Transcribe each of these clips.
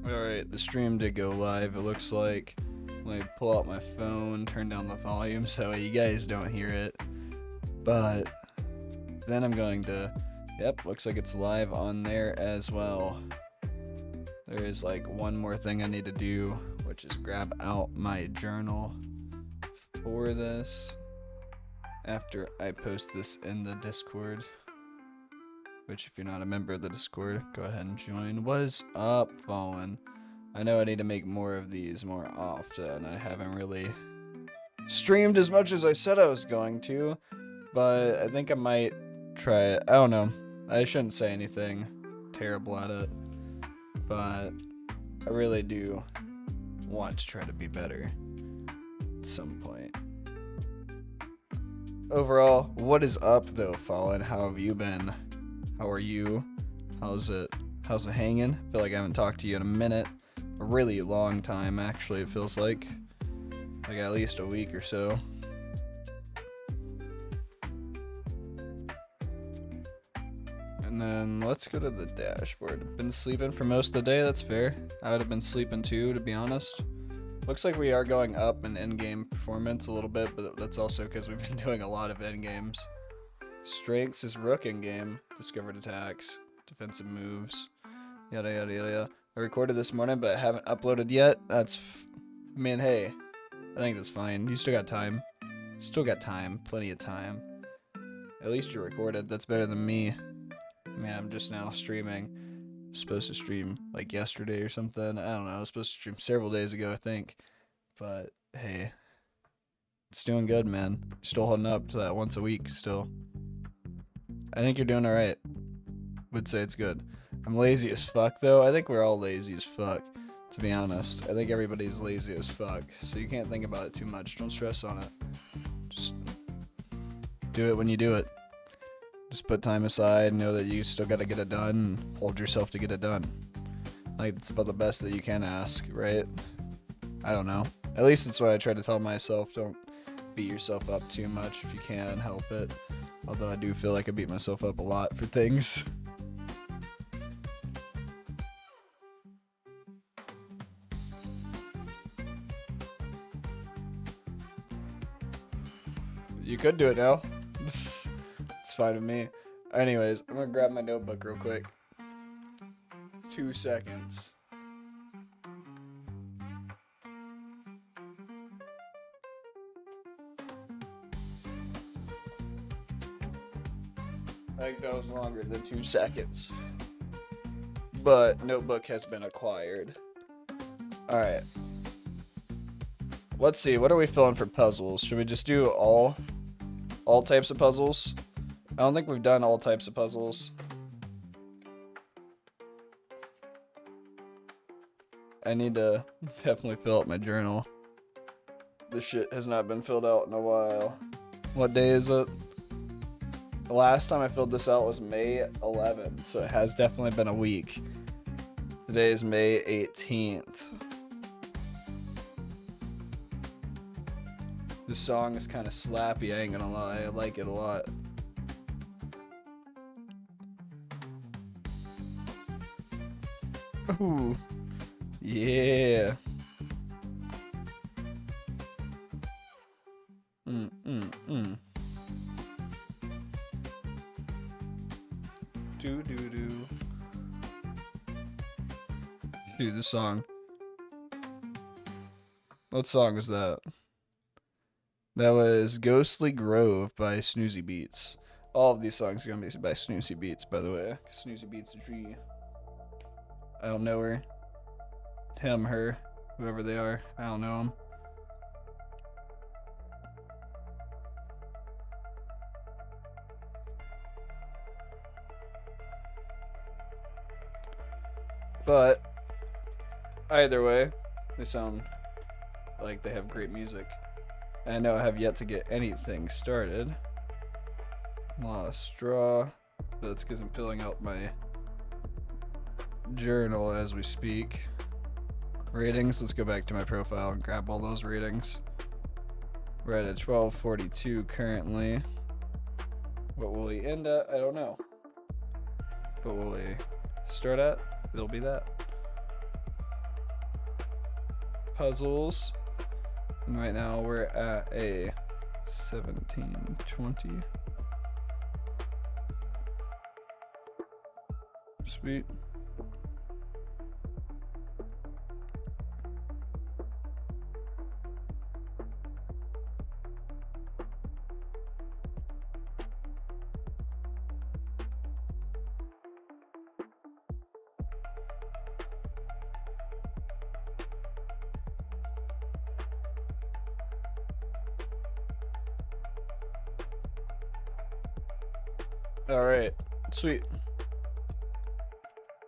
Alright, the stream did go live, it looks like. Let me pull out my phone, turn down the volume so you guys don't hear it. But then I'm going to, yep, looks like it's live on there as well. There's like one more thing I need to do, which is grab out my journal for this after I post this in the Discord. Which, if you're not a member of the Discord, go ahead and join. What is up, Fallen? I know I need to make more of these more often. I haven't really streamed as much as I said I was going to, but I think I might try it. I don't know. I shouldn't say anything terrible at it, but I really do want to try to be better at some point. Overall, what is up, though, Fallen? How have you been? How are you? How's it hanging? I feel like I haven't talked to you in a minute. A really long time, actually, it feels like. Like at least a week or so. And then let's go to the dashboard. Been sleeping for most of the day, that's fair. I would have been sleeping too, to be honest. Looks like we are going up in in-game performance a little bit, but that's also because we've been doing a lot of in-games. Strengths is rook in-game. Discovered attacks. Defensive moves. Yada yada yada yada. I recorded this morning, but I haven't uploaded yet. Man, hey. I think that's fine. You still got time. Still got time. Plenty of time. At least you recorded. That's better than me. Man, I'm just now streaming. I was supposed to stream like yesterday or something. I don't know. I was supposed to stream several days ago, I think. But, hey. It's doing good, man. Still holding up to that once a week still. I think you're doing alright. Would say it's good. I'm lazy as fuck, though. I think we're all lazy as fuck, to be honest. I think everybody's lazy as fuck, so you can't think about it too much. Don't stress on it. Just do it when you do it. Just put time aside, know that you still gotta get it done, and hold yourself to get it done. Like, it's about the best that you can ask, right? I don't know. At least that's what I try to tell myself. Don't beat yourself up too much if you can help it. Although I do feel like I beat myself up a lot for things. You could do it now. It's fine with me. Anyways, I'm gonna grab my notebook real quick. 2 seconds. I think that was longer than 2 seconds. But notebook has been acquired. Alright. Let's see, what are we filling for puzzles? Should we just do all types of puzzles? I don't think we've done all types of puzzles. I need to definitely fill out my journal. This shit has not been filled out in a while. What day is it? The last time I filled this out was May 11th, so it has definitely been a week. Today is May 18th. This song is kind of slappy, I ain't gonna lie. I like it a lot. Ooh. Yeah. Do. Dude, this song. What song was that? That was Ghostly Grove by Snoozy Beats. All of these songs are going to be by Snoozy Beats, by the way. Snoozy Beats G. I don't know her. Him, her, whoever they are. I don't know them. But either way, they sound like they have great music. I know I have yet to get anything started. A lot of straw. But that's because I'm filling out my journal as we speak. Ratings. Let's go back to my profile and grab all those ratings. We're at a 1242 currently. What will we end at? I don't know. What will we start at? It'll be that. puzzles. And right now we're at a 1720. Sweet. Alright, sweet.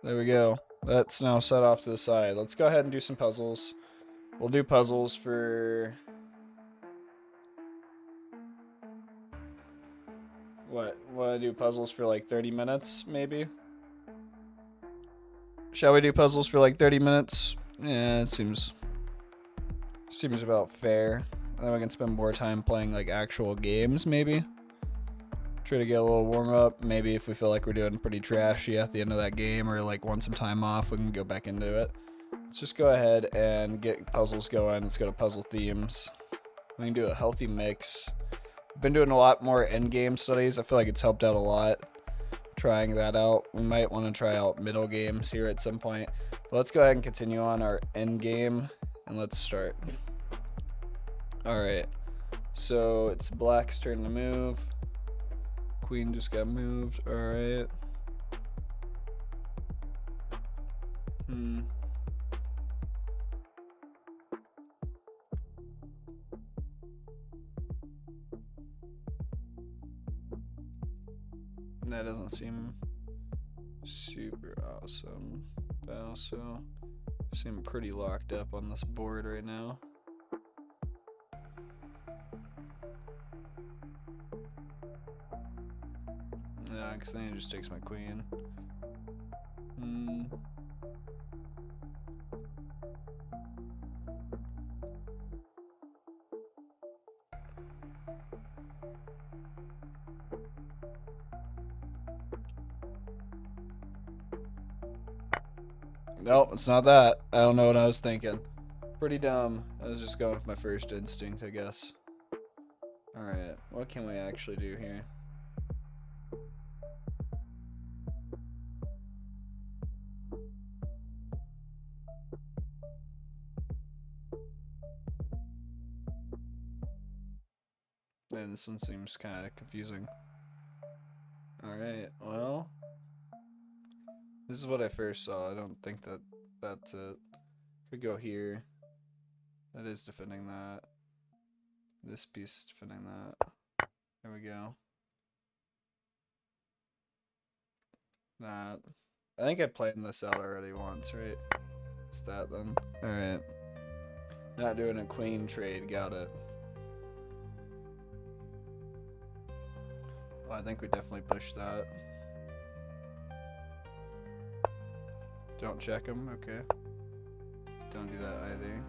There we go. That's now set off to the side. Let's go ahead and do some puzzles. We'll do puzzles for... What? Want to do puzzles for like 30 minutes, maybe? Shall we do puzzles for like 30 minutes? Yeah, it seems about fair. Then we can spend more time playing like actual games, maybe. Try to get a little warm up. Maybe if we feel like we're doing pretty trashy at the end of that game or like want some time off, we can go back into it. Let's just go ahead and get puzzles going. Let's go to puzzle themes. We can do a healthy mix. I've been doing a lot more endgame studies. I feel like it's helped out a lot trying that out. We might want to try out middle games here at some point. But let's go ahead and continue on our end game and let's start. Alright, so it's black's turn to move. Queen just got moved. Alright. That doesn't seem super awesome. But I also seem pretty locked up on this board right now. Yeah, because then he just takes my queen. Nope, it's not that. I don't know what I was thinking. Pretty dumb. I was just going with my first instinct, I guess. Alright, what can we actually do here? Man, this one seems kind of confusing. Alright, well... This is what I first saw. I don't think that that's it. Could go here. That is defending that. This piece is defending that. There we go. That. I think I played this out already once, right? It's that then. Alright. Not doing a queen trade. Got it. Well, I think we definitely pushed that. Don't check him, okay. Don't do that either.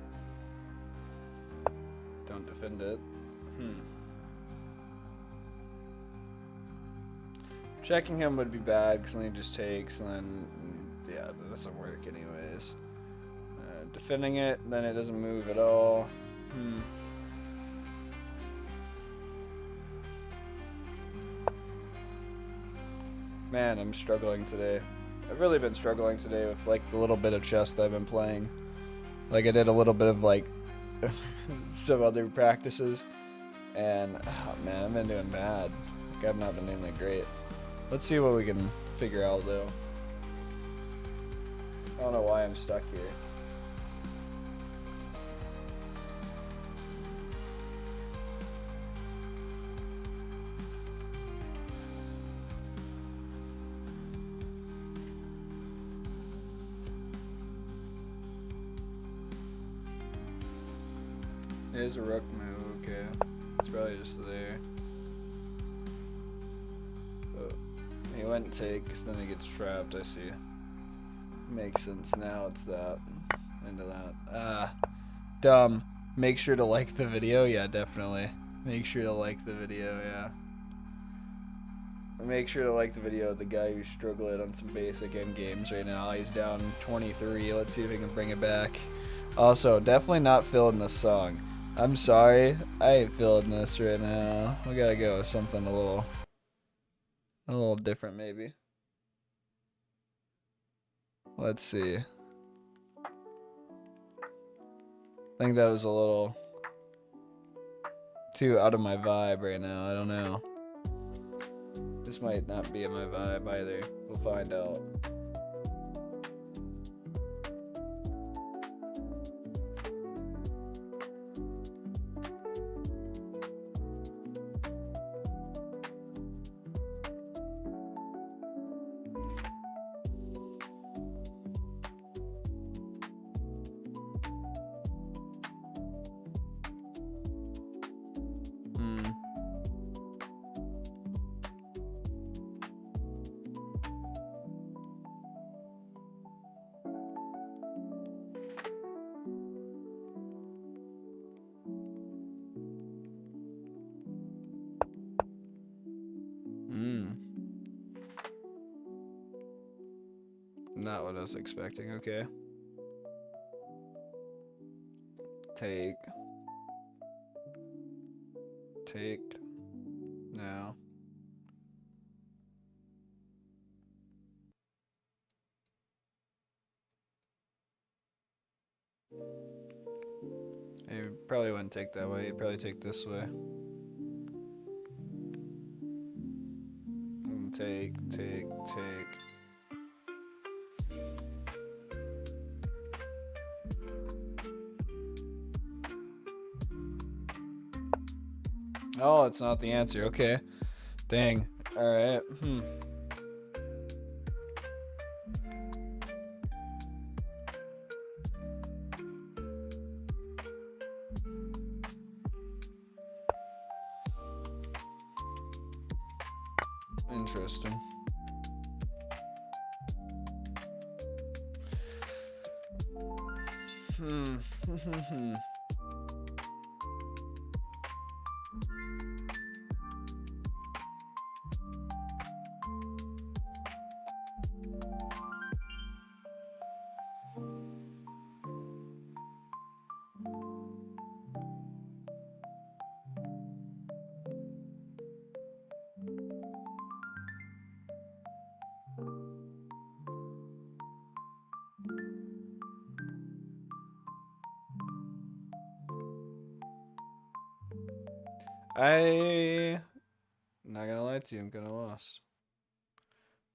Don't defend it. Checking him would be bad because then he just takes and then, yeah, that doesn't work anyways. Defending it, then it doesn't move at all. Man, I'm struggling today. I've really been struggling today with like the little bit of chess that I've been playing. Like I did a little bit of like some other practices and oh man, I've been doing bad. Like I've not been doing that great. Let's see what we can figure out though. I don't know why I'm stuck here. It is a rook move, okay. It's probably just there. But he went takes, then he gets trapped, I see. Makes sense, now it's that. Into that. Ah, dumb. Make sure to like the video, yeah, definitely. Make sure to like the video, yeah. Make sure to like the video of the guy who's struggling on some basic end games right now. He's down 23, let's see if he can bring it back. Also, definitely not feeling this song. I'm sorry, I ain't feeling this right now. We gotta go with something a little different maybe. Let's see. I think that was a little too out of my vibe right now. I don't know. This might not be in my vibe either. We'll find out. Not what I was expecting. Okay. Take. Now. You probably wouldn't take that way. You'd probably take this way. And take. Oh, it's not the answer. Okay. Dang. Alright. Interesting. Not gonna lie to you, I'm kinda lost.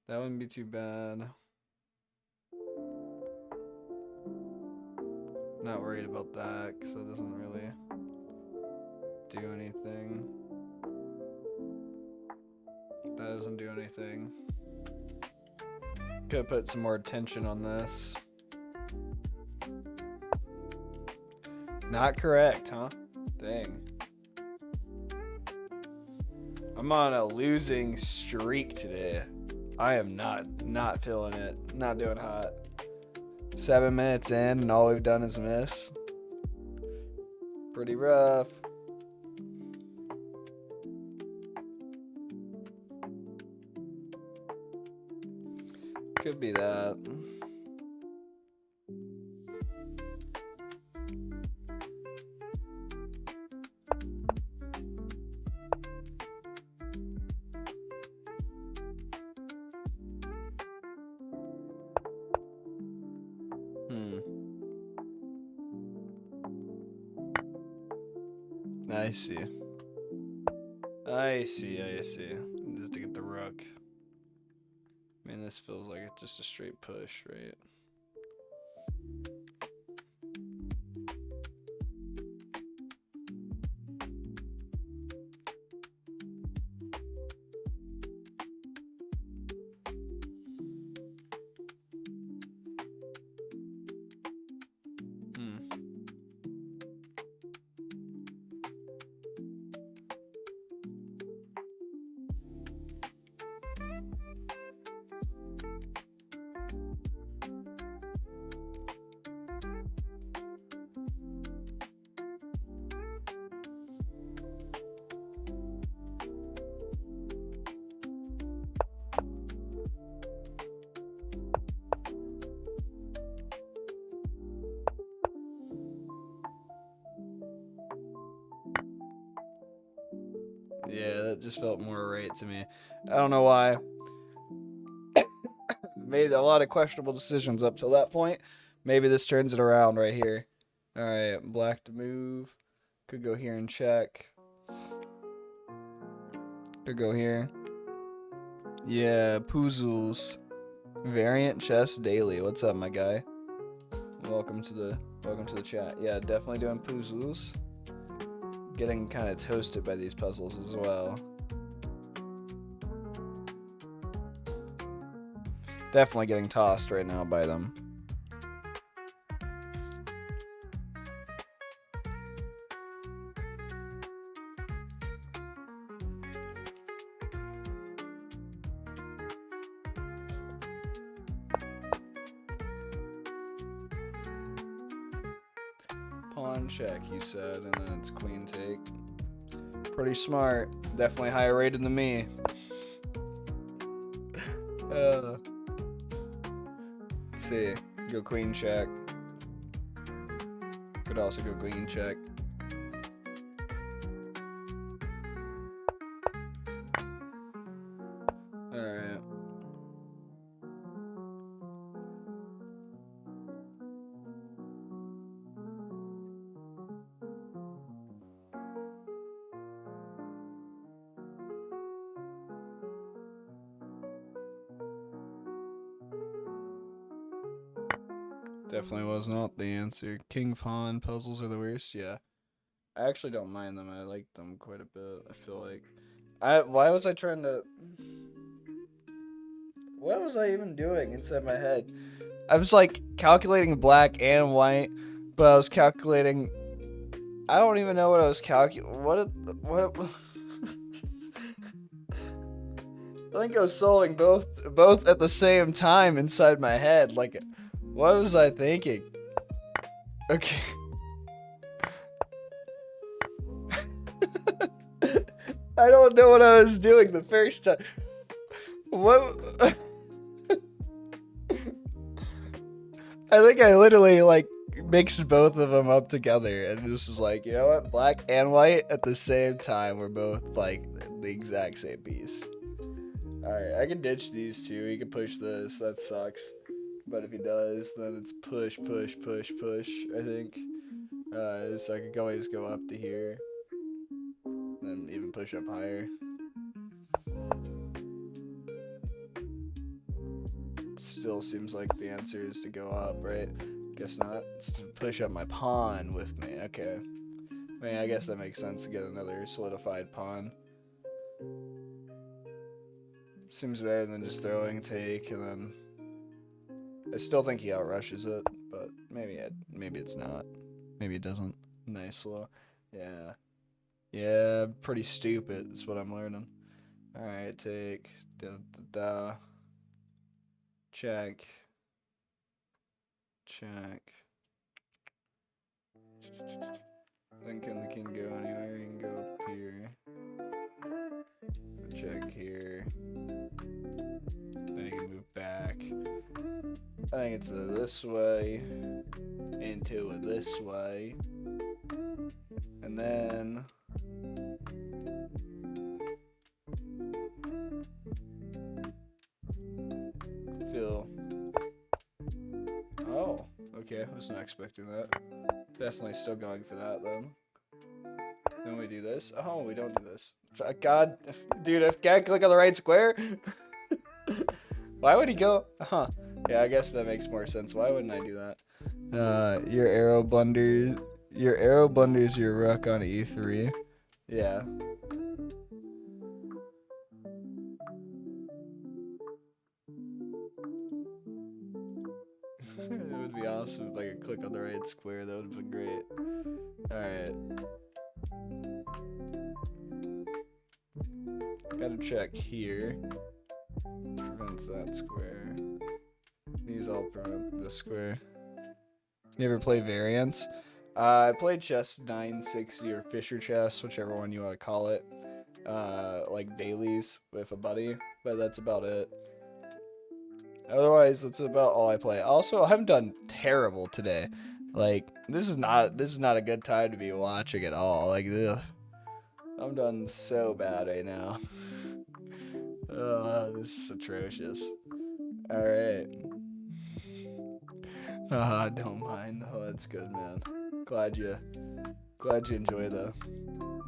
That wouldn't be too bad. Not worried about that, because that doesn't really do anything. That doesn't do anything. Could put some more tension on this. Not correct, huh? Dang. I'm on a losing streak today. I am not feeling it. Not doing hot. 7 minutes in and all we've done is miss. Pretty rough. Could be that. I see. Just to get the rook. Man, this feels like it's just a straight push, right? That just felt more right to me. I don't know why. Made a lot of questionable decisions up till that point. Maybe this turns it around right here. All right, black to move. Could go here and check. Could go here. Yeah, Poozles. Variant chess daily. What's up, my guy? Welcome to the chat. Yeah, definitely doing Poozles. Getting kind of toasted by these puzzles as well. Definitely getting tossed right now by them. Pawn check, you said, and then it's queen take. Pretty smart. Definitely higher rated than me. Let's see. Go queen check. Could also go queen check. Alright. Definitely was not the answer. King pawn puzzles are the worst. Yeah, I actually don't mind them. I like them quite a bit. I feel like why was I trying to? What was I even doing inside my head? I was like calculating black and white, but I was calculating. I don't even know what I was calculating. What? I think I was solving both at the same time inside my head. Like, what was I thinking? Okay. I don't know what I was doing the first time. What? I think I literally like mixed both of them up together and this was like, you know what? Black and white at the same time were both like the exact same piece. Alright, I can ditch these two. He can push this. That sucks. But if he does, then it's push, push, push, push, I think. So I could always go up to here. Then even push up higher. It still seems like the answer is to go up, right? Guess not. It's to push up my pawn with me. Okay. I mean, I guess that makes sense to get another solidified pawn. Seems better than just throwing take and then... I still think he outrushes it, but maybe it's not. Maybe it doesn't. Nice, well, yeah. Yeah, pretty stupid, that's what I'm learning. Alright, take, da-da-da. Check. Check. Then can the king go anywhere? He can go up here. Check here. Then he can move back. I think it's this way. Into this way. And then... feel... Oh, okay. I was not expecting that. Definitely still going for that, then. Then we do this. Oh, we don't do this. God, dude, if can't click on the right square? Why would he go? Huh. Yeah, I guess that makes more sense. Why wouldn't I do that? Your arrow blunders your rook on e3. Yeah. It would be awesome if I could click on the right square. That would have been great. Alright. Gotta check here. Prevents that square. These all prevent this square. You ever play variants? I played chess 960 or Fisher chess, whichever one you want to call it. Like dailies with a buddy, but that's about it. Otherwise, that's about all I play. Also, I've done terrible today. Like, this is not a good time to be watching at all. Like, ugh. I'm done so bad right now. Oh, this is atrocious. Alright. Don't mind. Oh, that's good, man. Glad you enjoy the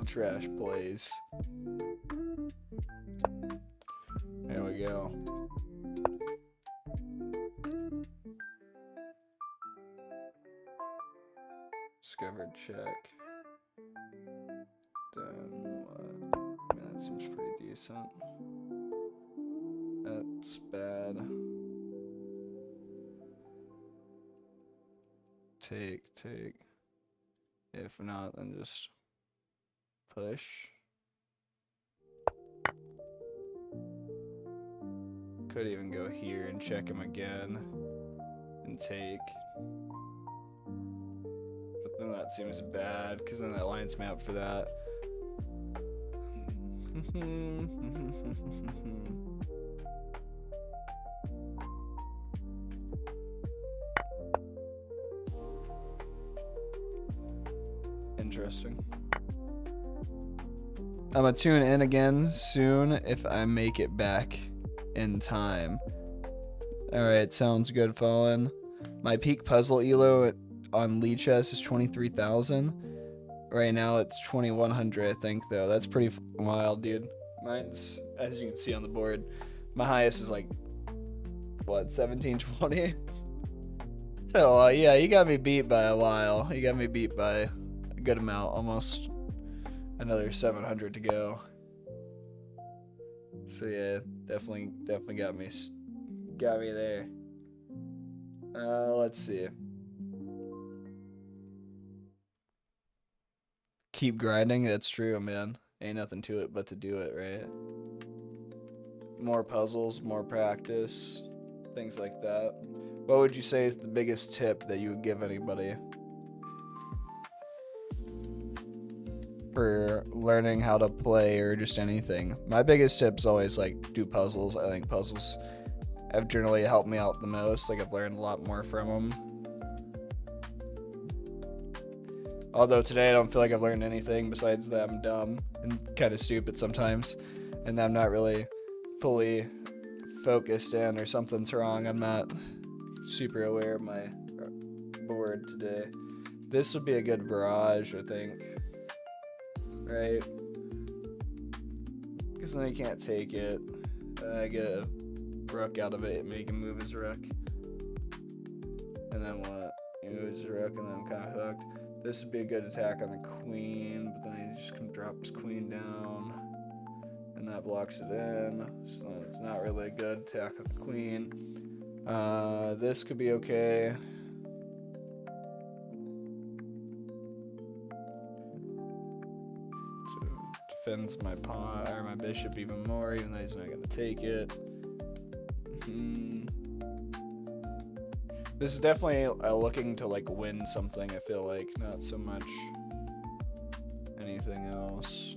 trash plays. There we go. Discovered check. Then what? Man, that seems pretty decent. That's bad. Take. If not, then just push. Could even go here and check him again and take. But then that seems bad because then that lines me up for that. Interesting. I'm gonna tune in again soon if I make it back in time. Alright, sounds good, Fallen. My peak puzzle elo on Lee Chess is 23,000. Right now it's 2,100, I think, though. That's pretty wild, dude. Mine's, as you can see on the board, my highest is like, what, 1720? So, yeah, you got me beat by a while. You got me beat by a good amount, almost another 700 to go. So, yeah, definitely got me there. Let's see. Keep grinding, that's true, man. Ain't nothing to it but to do it, right? More puzzles, more practice, things like that. What would you say is the biggest tip that you would give anybody for learning how to play or just anything? My biggest tip is always like do puzzles. I think puzzles have generally helped me out the most. Like I've learned a lot more from them. Although today I don't feel like I've learned anything besides that I'm dumb and kind of stupid sometimes, and I'm not really fully focused in, or something's wrong. I'm not super aware of my board today. This would be a good barrage, I think. Right? Because then he can't take it. I get a rook out of it and make him move his rook. And then what? He moves his rook and then I'm kind of hooked. This would be a good attack on the queen, but then he just drops queen down. And that blocks it in. So it's not really a good attack on the queen. This could be okay. So defends my pawn or my bishop even more, even though he's not gonna take it. This is definitely looking to like win something, I feel like, not so much anything else.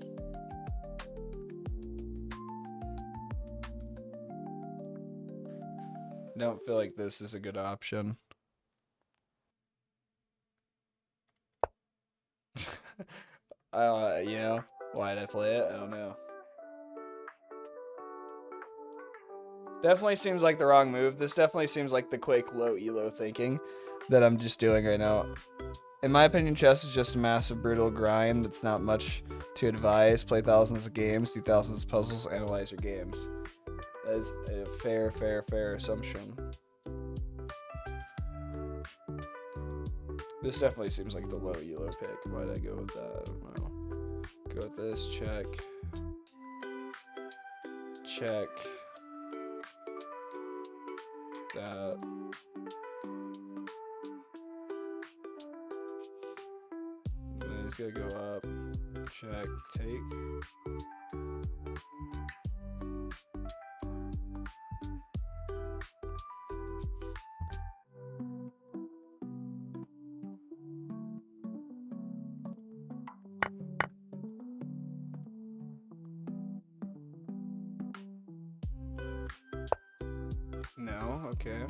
I don't feel like this is a good option. You know, why'd I play it? I don't know. Definitely seems like the wrong move. This definitely seems like the quick low elo thinking that I'm just doing right now. In my opinion, chess is just a massive brutal grind that's not much to advise. Play thousands of games, do thousands of puzzles, analyze your games. That is a fair assumption. This definitely seems like the low elo pick. Why'd I go with that? I don't know. Go with this, check. Check. That. Then he's gonna go up. Check, take. No, okay.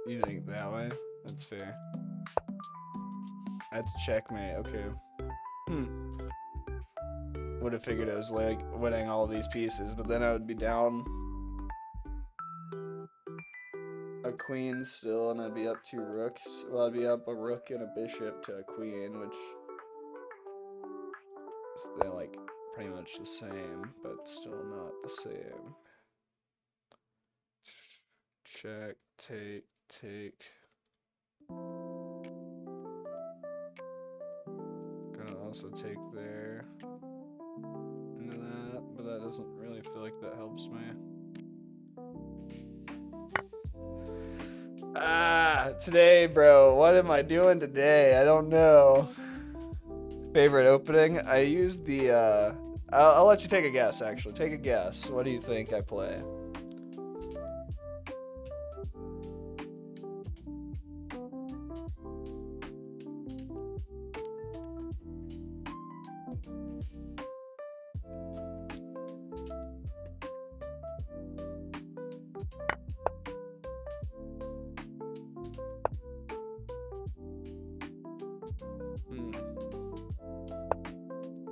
You think that way? That's fair. That's checkmate. Okay. Would have figured it was like winning all these pieces, but then I would be down a queen still, and I'd be up 2 rooks. Well, I'd be up a rook and a bishop to a queen, which they're like pretty much the same, but still not the same. Check, take, take. Gonna also take there into that, but that doesn't really feel like that helps me. Today, bro. What am I doing today? I don't know. Favorite opening? I used the, I'll let you take a guess, actually. Take a guess. What do you think I play?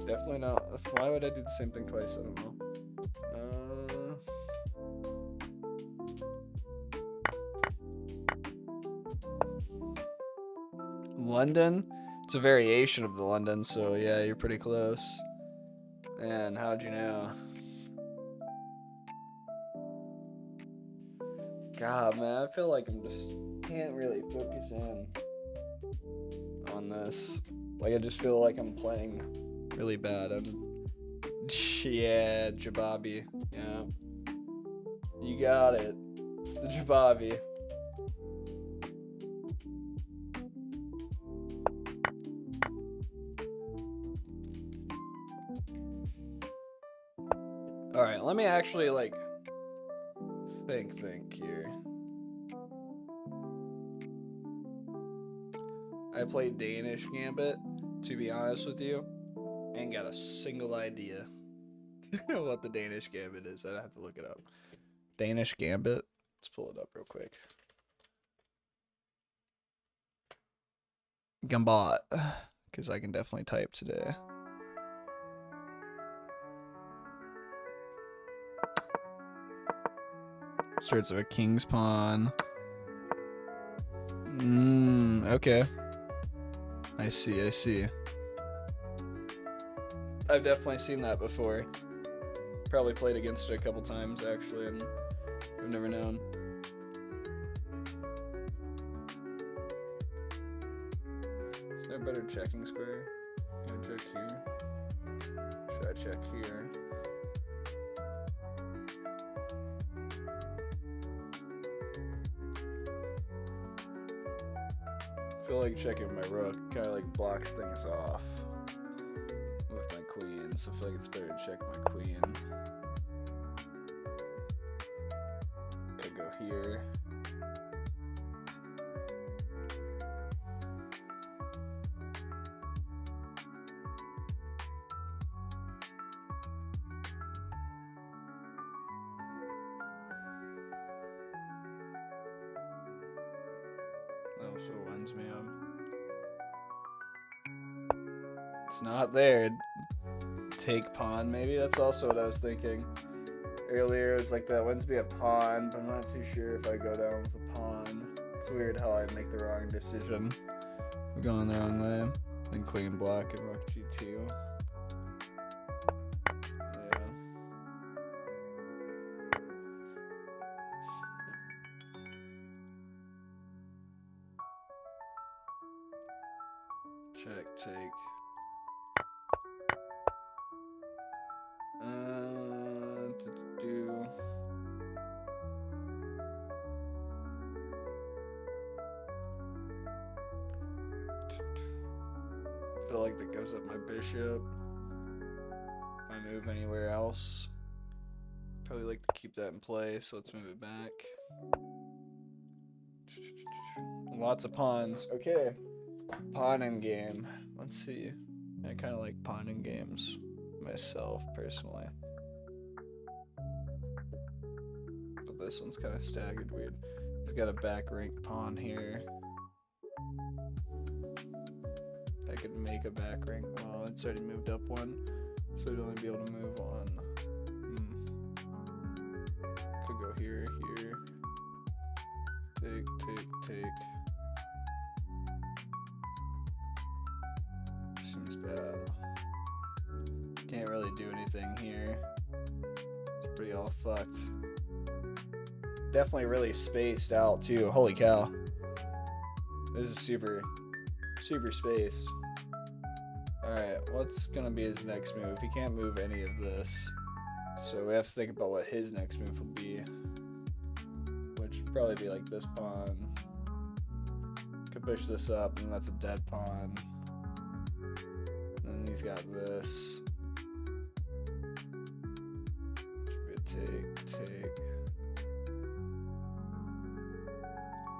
Definitely not. Why would I do the same thing twice? I don't know. London? It's a variation of the London, so yeah, you're pretty close. Man, how'd you know? God, man, I feel like I'm just can't really focus in on this. Like, I just feel like I'm playing really bad. Yeah, Jababi. Yeah. You got it. It's the Jababi. Alright, let me actually, like, think here. I played Danish Gambit, to be honest with you. Ain't got a single idea what the Danish Gambit is. I'd have to look it up. Danish Gambit? Let's pull it up real quick. Gambot. Because I can definitely type today. Starts with a king's pawn. Okay. I see. I've definitely seen that before. Probably played against it a couple times, actually, and I've never known. Is there a better checking square? Can I check here? Should I check here? I feel like checking my rook kind of like blocks things off with my queen, so I feel like it's better to check my queen. Could go here. Also winds me up. It's not there. Take pawn, maybe? That's also what I was thinking. Earlier, it was like that wins me a pawn, but I'm not too sure if I go down with a pawn. It's weird how I make the wrong decision. We're going the wrong way. Then queen block and rook g2. Yeah. Check, take. Do. I feel like that goes up my bishop. If I move anywhere else, probably like to keep that in play, so let's move it back. Lots of pawns. Okay. Pawning game. Let's see. I kind of like pawning games myself, personally. But this one's kind of staggered weird. He's got a back rank pawn here. I could make a back rank. Well, it's already moved up one, so we'd only be able to move on. Could go here, here. Take, take, take. Seems bad. Can't really do anything here. It's pretty all fucked. Definitely really spaced out too. Holy cow. This is super spaced. Alright, what's gonna be his next move? He can't move any of this. So we have to think about what his next move will be. Which would probably be like this pawn. Could push this up, and that's a dead pawn. And then he's got this. Should be a take.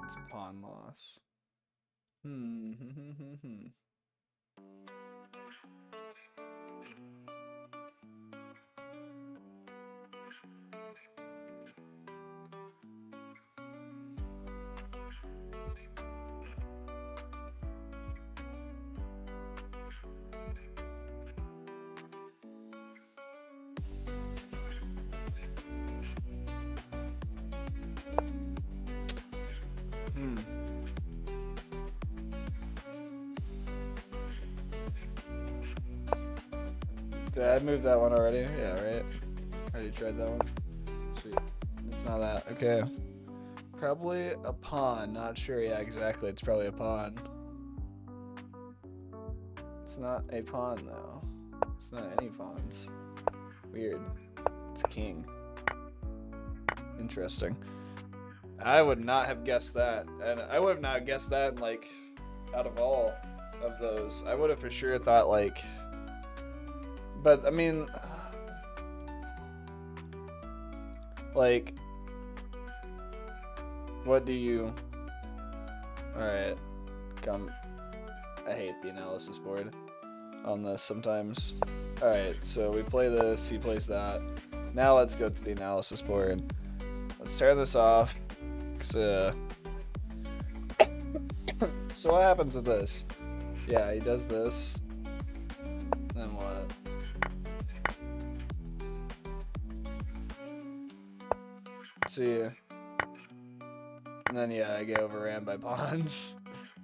It's a pawn loss. Did I move that one already? Yeah, right? Already tried that one. Sweet. It's not that. Okay. Probably a pawn. Not sure. Yeah, exactly. It's probably a pawn. It's not a pawn, though. It's not any pawns. Weird. It's a king. Interesting. I would not have guessed that. And I would have not guessed that, like, out of all of those. I would have for sure thought, like... But, I mean, like, what do you, alright, come, I hate the analysis board on this sometimes. Alright, so we play this, he plays that. Now let's go to the analysis board. Let's turn this off. So what happens with this? Yeah, he does this. Then what? See, and then yeah, I get overran by pawns.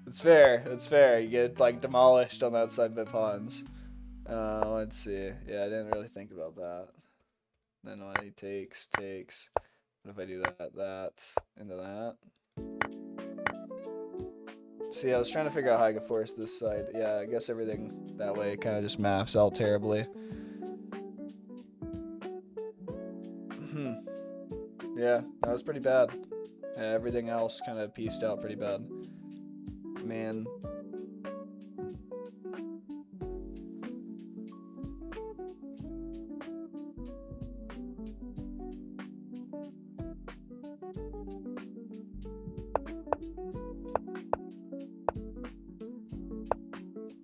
It's fair. It's fair. You get like demolished on that side by pawns. Let's see. Yeah, I didn't really think about that. Then when he takes. What if I do that into that? See, I was trying to figure out how I could force this side. Yeah, I guess everything that way kind of just maps out terribly. Yeah, that was pretty bad. Yeah, everything else kind of pieced out pretty bad. Man.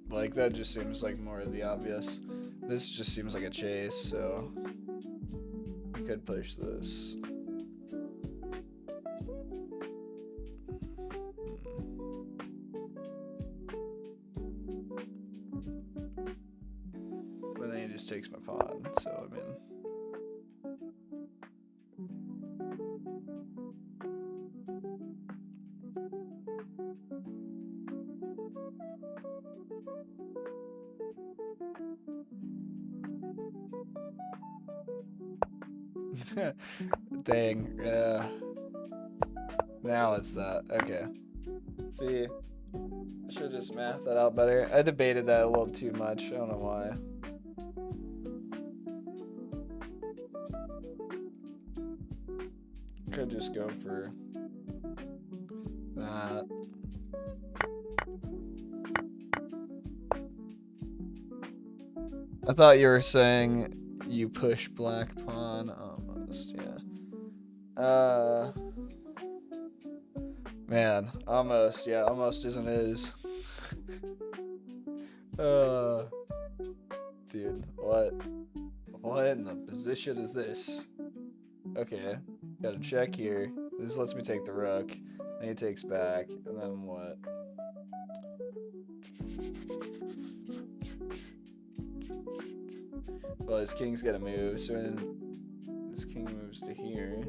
Like, that just seems like more of the obvious. This just seems like a chase, so... I could push this. But then he just takes my pawn, so I mean... Dang, yeah. Now it's that. Okay. See, I should have just mathed that out better. I debated that a little too much. I don't know why. Could just go for that. I thought you were saying you push black pawn. Almost, yeah. Man, almost, yeah, almost isn't his. Dude, what in the position is this? Okay, Got a check here. This lets me take the rook. Then he takes back, and then what? Well, his king's gotta move, so then his king moves to here.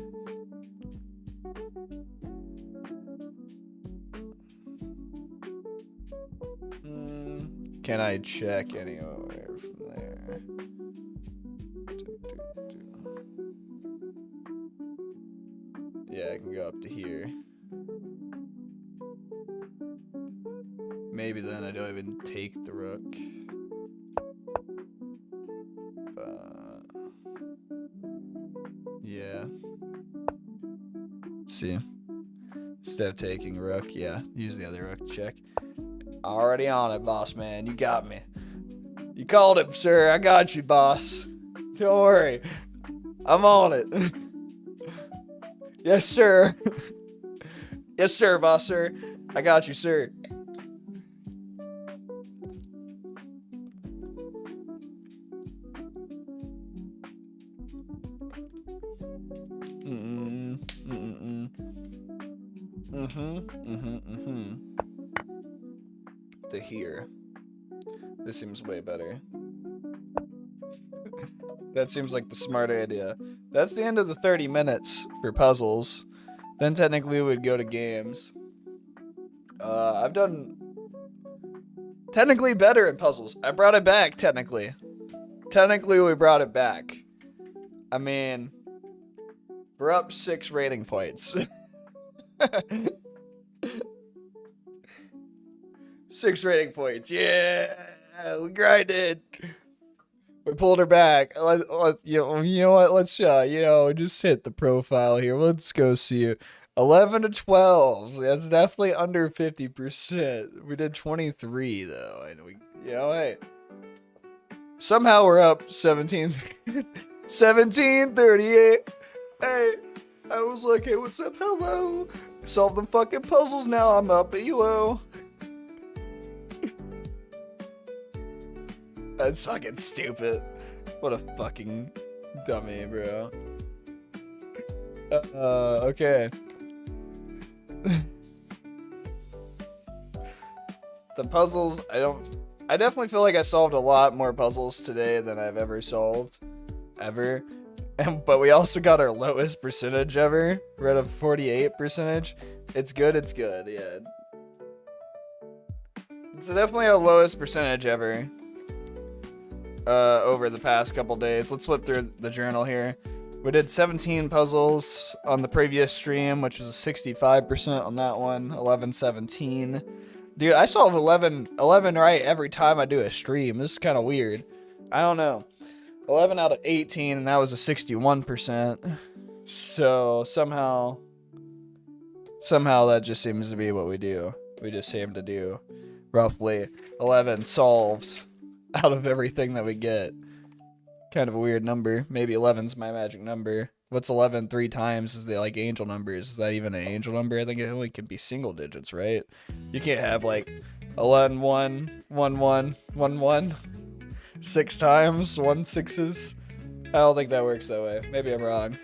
Can I check anywhere from there? Yeah, I can go up to here. Maybe then I don't even take the rook. Yeah. See? Instead of taking rook, yeah, use the other rook to check. Already on it, boss man. You got me. You called it, sir. I got you, boss. Don't worry. I'm on it. Yes, sir. Yes, sir, boss, sir. I got you, sir. To here. This seems way better. That seems like the smart idea. That's the end of the 30 minutes for puzzles. Then technically we would go to games. I've done technically better in puzzles. I brought it back, technically. Technically we brought it back. I mean, we're up 6 rating points. 6 rating points. Yeah, we grinded. We pulled her back. You know what? Let's just hit the profile here. Let's go see it. 11 to 12. That's definitely under 50%. We did 23 though, and hey. Somehow we're up 17. 1738. Hey, I was like, hey, what's up? Hello. Solve them fucking puzzles now. I'm up. Elo. That's fucking stupid. What a fucking dummy, bro. Okay. The puzzles, I definitely feel like I solved a lot more puzzles today than I've ever solved. Ever. But we also got our lowest percentage ever. We're at a 48%. It's good, yeah. It's definitely our lowest percentage ever. Over the past couple days. Let's flip through the journal here. We did 17 puzzles on the previous stream, which was a 65% on that one. 11, 17. Dude, I solve 11 right every time I do a stream. This is kind of weird. I don't know. 11 out of 18, and that was a 61%. So somehow that just seems to be what we do. We just seem to do roughly 11 solved out of everything that we get. Kind of a weird number. Maybe 11's my magic number. What's 11 3 times? Is the angel numbers? Is that even an angel number? I think it only can be single digits, right? You can't have 11 1 1 1 1 1 6 times 1 6s. I don't think that works that way. Maybe I'm wrong.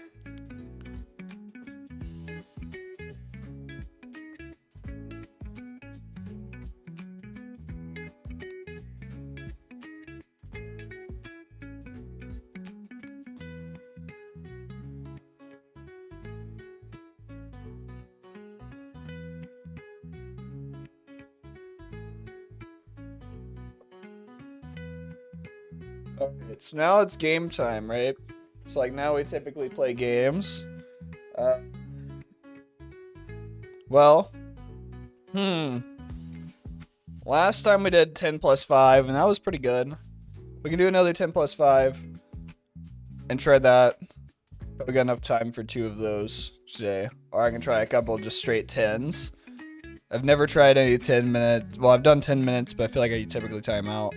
Alright, so now it's game time, right? So now we typically play games. Last time we did 10 plus 5, and that was pretty good. We can do another 10 plus 5 and try that. But we got enough time for 2 of those today. Or I can try a couple just straight 10s. I've never tried any 10 minutes. Well, I've done 10 minutes, but I feel like I typically time out.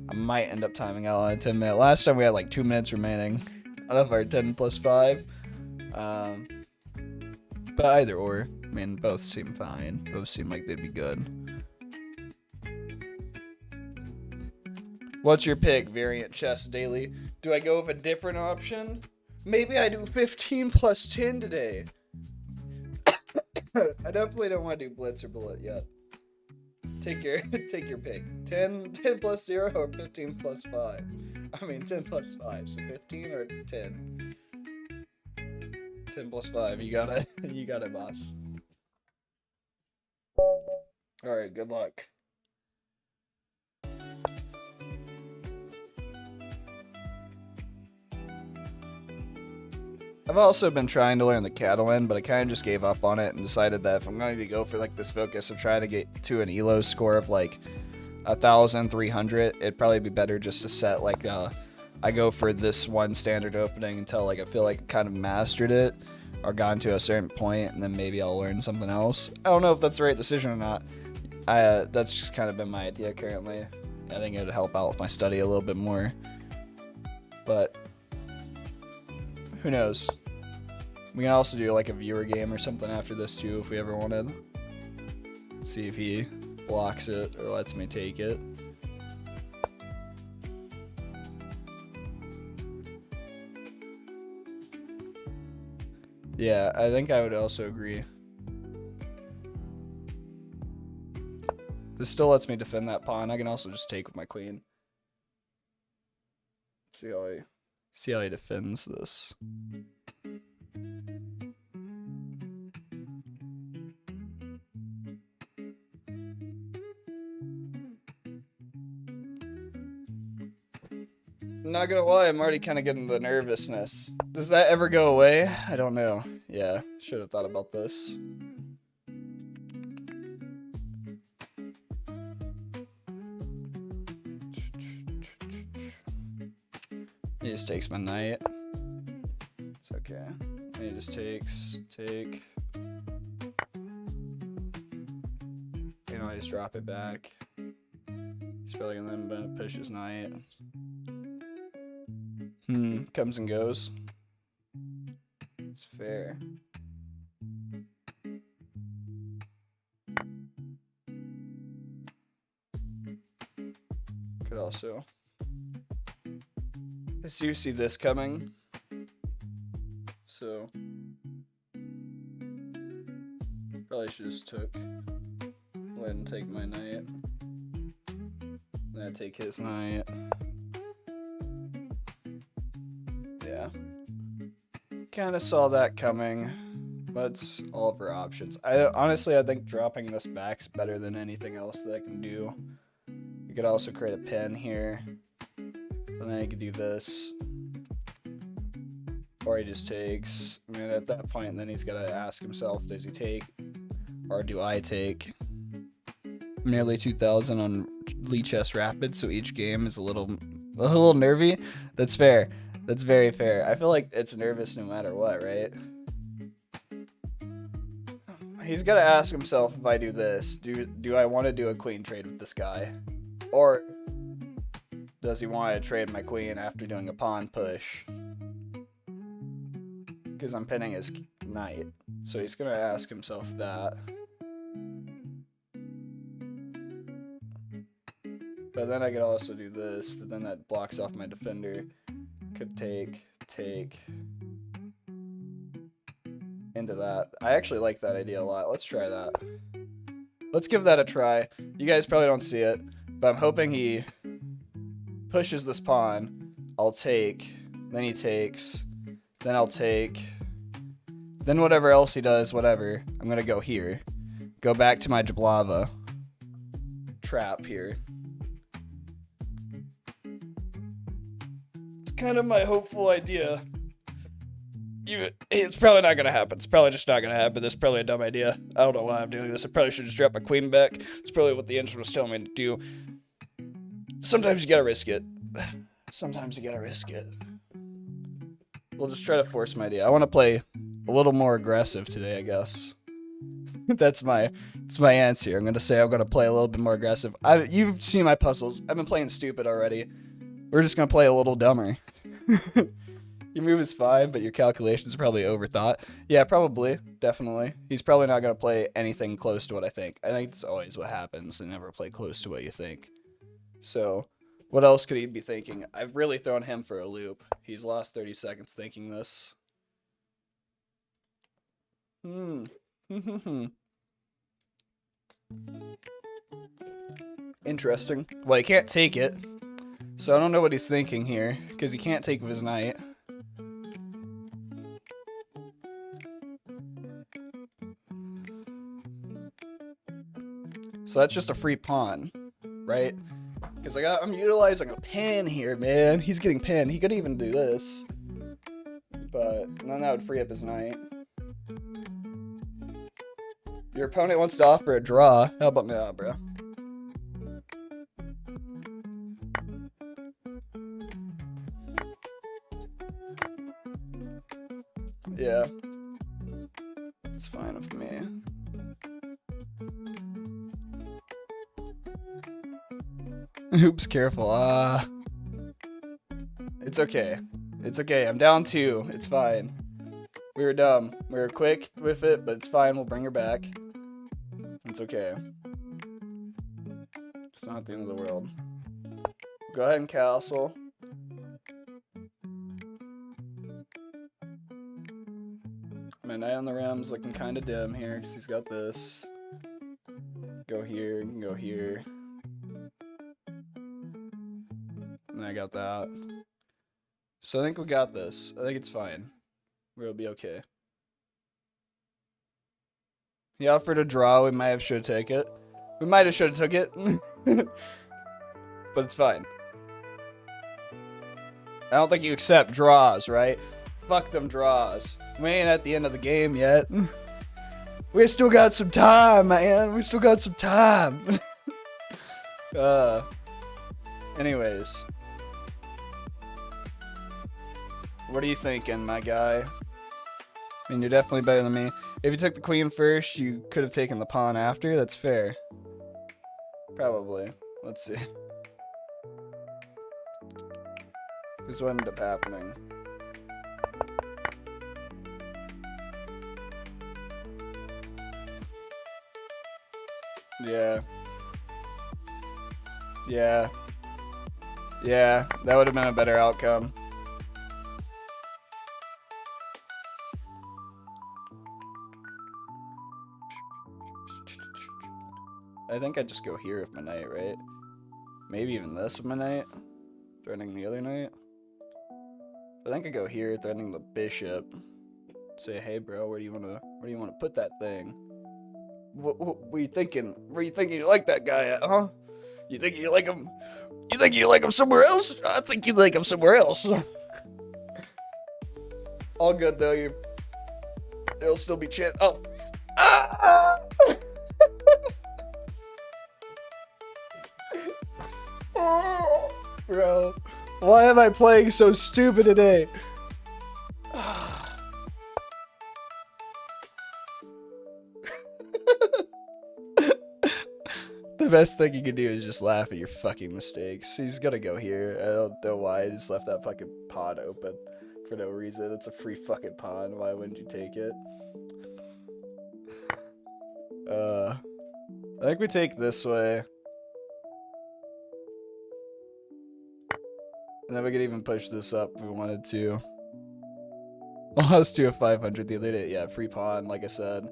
I might end up timing out on a 10 minute. Last time we had 2 minutes remaining out of our 10 plus 5. But either or. I mean, both seem fine. Both seem like they'd be good. What's your pick? Variant chess daily. Do I go with a different option? Maybe I do 15 plus 10 today. I definitely don't want to do blitz or bullet yet. Take your pick. 10 plus 0 or 15 plus 5. I mean 10 plus 5. So 15 or 10. 10 plus 5. You got it, boss. Alright, good luck. I've also been trying to learn the Catalan, but I kind of just gave up on it and decided that if I'm going to go for like this focus of trying to get to an ELO score of like 1,300, it'd probably be better just to set like I go for this one standard opening until like I feel like I kind of mastered it or gotten to a certain point, and then maybe I'll learn something else. I don't know if that's the right decision or not. That's just kind of been my idea currently. I think it would help out with my study a little bit more, but who knows? We can also do like a viewer game or something after this too if we ever wanted. See if he blocks it or lets me take it. Yeah, I think I would also agree. This still lets me defend that pawn. I can also just take with my queen. See how he defends this. Not gonna lie, I'm already kind of getting the nervousness. Does that ever go away? I don't know. Yeah, should have thought about this. He just takes my knight. It's okay. He just takes, take. You know, I just drop it back. He's probably gonna push his knight. Comes and goes. It's fair. Could also. I see this coming. So probably should just let him take my knight. Then I take his knight. Yeah. Kinda saw that coming. But it's all of our options. Honestly I think dropping this back's better than anything else that I can do. You could also create a pin here. And then he could do this. Or he just takes. I mean, at that point, then he's got to ask himself, does he take? Or do I take? I'm nearly 2,000 on Lichess Rapid, so each game is a little nervy. That's fair. That's very fair. I feel like it's nervous no matter what, right? He's got to ask himself, if I do this, do I want to do a queen trade with this guy? Or does he want to trade my queen after doing a pawn push? Because I'm pinning his knight. So he's going to ask himself that. But then I could also do this, but then that blocks off my defender. Could take into that. I actually like that idea a lot. Let's try that. Let's give that a try. You guys probably don't see it, but I'm hoping he pushes this pawn. I'll take, then he takes, then I'll take, then whatever else he does, whatever. I'm gonna go here. Go back to my Jablava trap here. It's kind of my hopeful idea. It's probably not gonna happen. It's probably just not gonna happen. That's probably a dumb idea. I don't know why I'm doing this. I probably should just drop my queen back. It's probably what the engine was telling me to do. Sometimes you gotta risk it. Sometimes you gotta risk it. We'll just try to force my idea. I want to play a little more aggressive today, I guess. That's my answer. I'm gonna say I'm gonna play a little bit more aggressive. You've seen my puzzles. I've been playing stupid already. We're just gonna play a little dumber. Your move is fine, but your calculations are probably overthought. Yeah, probably. Definitely. He's probably not gonna play anything close to what I think. I think that's always what happens. They never play close to what you think. So What else could he be thinking? I've really thrown him for a loop. He's lost 30 seconds thinking this. Interesting. Well, he can't take it. So I don't know what he's thinking here, because he can't take his knight. So that's just a free pawn, right? Because I'm utilizing a pin here, man. He's getting pinned. He could even do this. But then that would free up his knight. Your opponent wants to offer a draw. How about now, bro? Yeah. It's fine with me. Oops, careful. It's okay. It's okay. I'm down 2. It's fine. We were dumb. We were quick with it, but it's fine. We'll bring her back. It's okay. It's not the end of the world. Go ahead and castle. My knight on the ram's looking kind of dim here because he's got this. Go here, you can go here. And I got that. So I think we got this. I think it's fine. We'll be okay. He offered a draw. We might have should take it. We might have should have took it. But it's fine. I don't think you accept draws, right? Fuck them draws. We ain't at the end of the game yet. We still got some time, man. We still got some time. Anyways. What are you thinking, my guy? I mean, you're definitely better than me. If you took the queen first, you could have taken the pawn after. That's fair. Probably. Let's see. This is what ended up happening. Yeah. Yeah. Yeah, that would have been a better outcome. I think I'd just go here with my knight, right? Maybe even this with my knight. Threatening the other knight. I think I go here, threatening the bishop. Say, hey bro, where do you wanna put that thing? What are you thinking? Where you thinking you like that guy at, huh? You think you like him? You think you like him somewhere else? I think you like him somewhere else. All good though. There'll still be chance. Oh, bro, why am I playing so stupid today? The best thing you can do is just laugh at your fucking mistakes. He's gonna go here. I don't know why I just left that fucking pod open for no reason. It's a free fucking pawn. Why wouldn't you take it? I think we take this way. And then we could even push this up if we wanted to. Well, I was 2 of 500 the other day. Yeah, free pawn, like I said.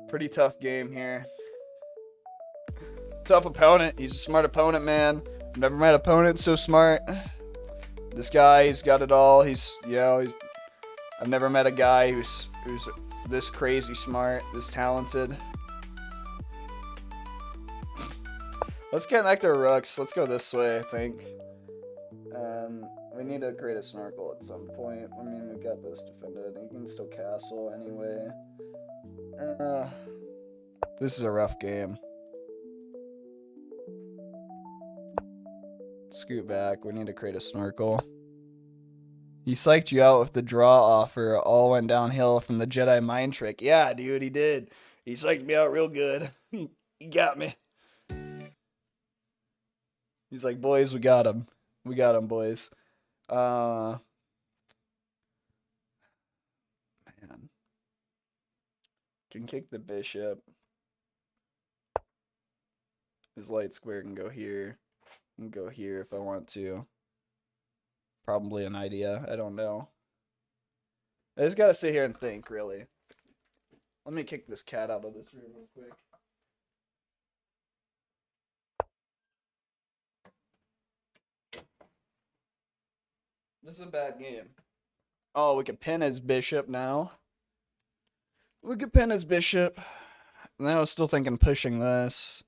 Pretty tough game here. Tough opponent. He's a smart opponent, man. I've never met an opponent so smart. This guy, he's got it all. I've never met a guy who's this crazy smart, this talented. Let's connect our rooks. Let's go this way, I think. We need to create a snorkel at some point. I mean, we got this defended. You can still castle anyway. This is a rough game. Scoot back. We need to create a snorkel. He psyched you out with the draw offer. All went downhill from the Jedi mind trick. Yeah, dude, he did. He psyched me out real good. He got me. He's like, boys, we got him. We got him, boys. Man. Can kick the bishop. His light square can go here. Can go here if I want to. Probably an idea. I don't know. I just gotta sit here and think, really. Let me kick this cat out of this room real quick. This is a bad game. Oh, we can pin his bishop now. We could pin his bishop. And then I was still thinking pushing this.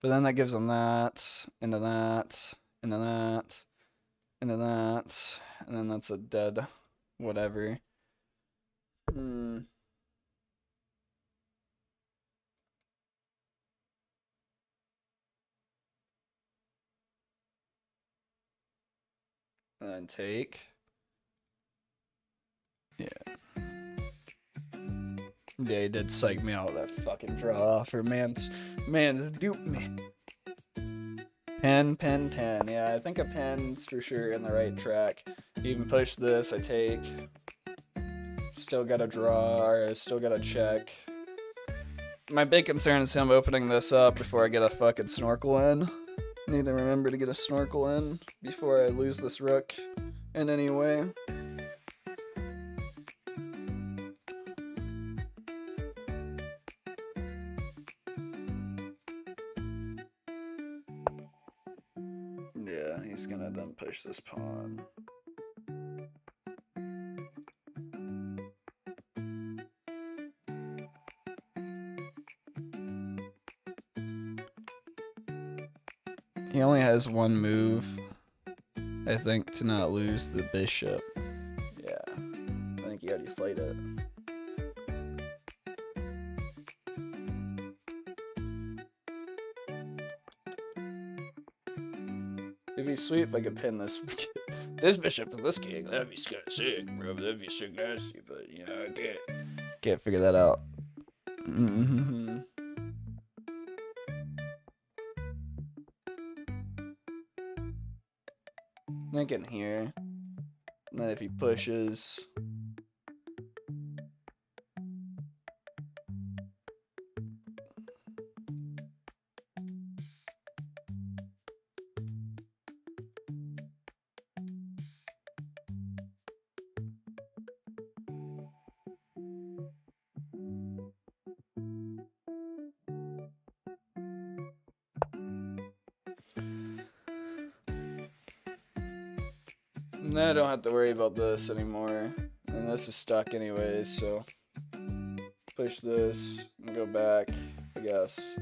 But then that gives him that, into that, into that, into that. And then that's a dead whatever. And then take. Yeah. Yeah, he did psych me out with that fucking draw offer. Man's duped me. Pen. Yeah, I think a pen's for sure in the right track. Even push this, I take. Still gotta draw, or still gotta check. My big concern is him opening this up before I get a fucking snorkel in. Need to remember to get a snorkel in before I lose this rook in any way. Yeah, he's gonna then push this pawn. He only has one move, I think, to not lose the bishop. Yeah, I think you gotta fight it. If you sweep, I could pin this this bishop to this king. That'd be kind of sick, bro. That'd be sick nasty, but you know, I can't figure that out. Thinking here, and then if he pushes. Now I don't have to worry about this anymore. And this is stuck anyways, so push this and go back, I guess.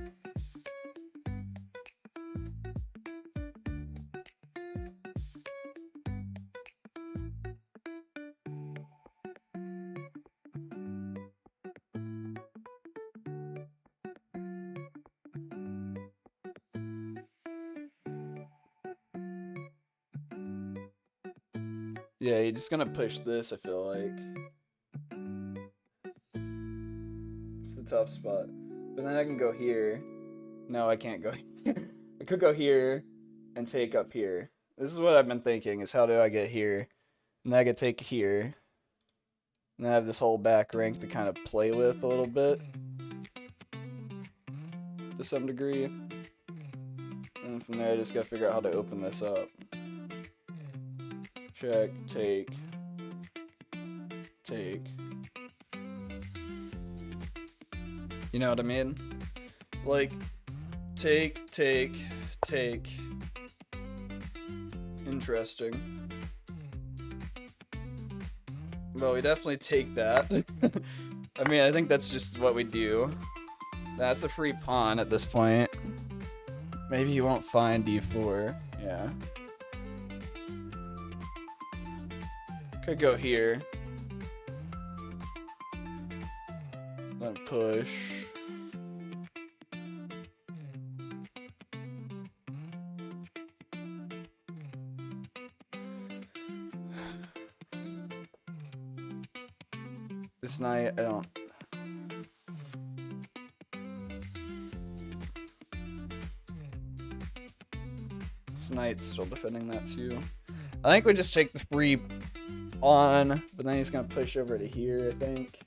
Yeah, you're just gonna push this, I feel like. It's the tough spot. But then I can go here. No, I can't go here. I could go here and take up here. This is what I've been thinking, is how do I get here? And then I could take here. And then I have this whole back rank to kind of play with a little bit. To some degree. And from there I just gotta figure out how to open this up. Check, take. You know what I mean? Like, take. Interesting. Well, we definitely take that. I mean, I think that's just what we do. That's a free pawn at this point. Maybe he won't find d4. Yeah. Could go here. Then push. This knight, I don't. This knight's still defending that too. I think we just take the free pawn, but then he's gonna push over to here, I think.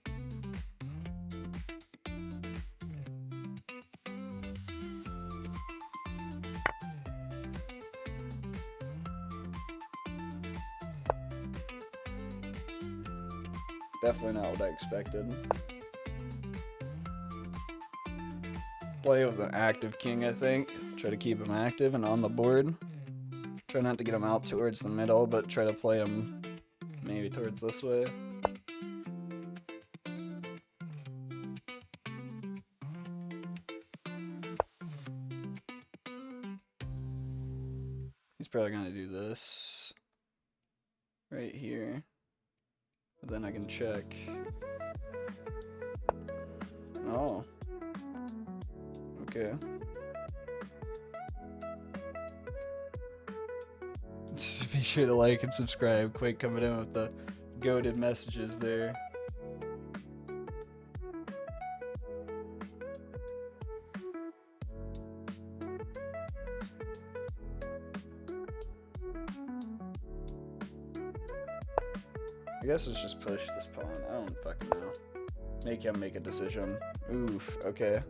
Definitely not what I expected. Play with an active king, I think. Try to keep him active and on the board. Try not to get him out towards the middle, but try to play him maybe towards this way. He's probably gonna do this right here. But then I can check. Oh. Okay. Be sure to like and subscribe. Quake coming in with the goated messages there. I guess let's just push this pawn. I don't fucking know. Make him make a decision. Oof, okay.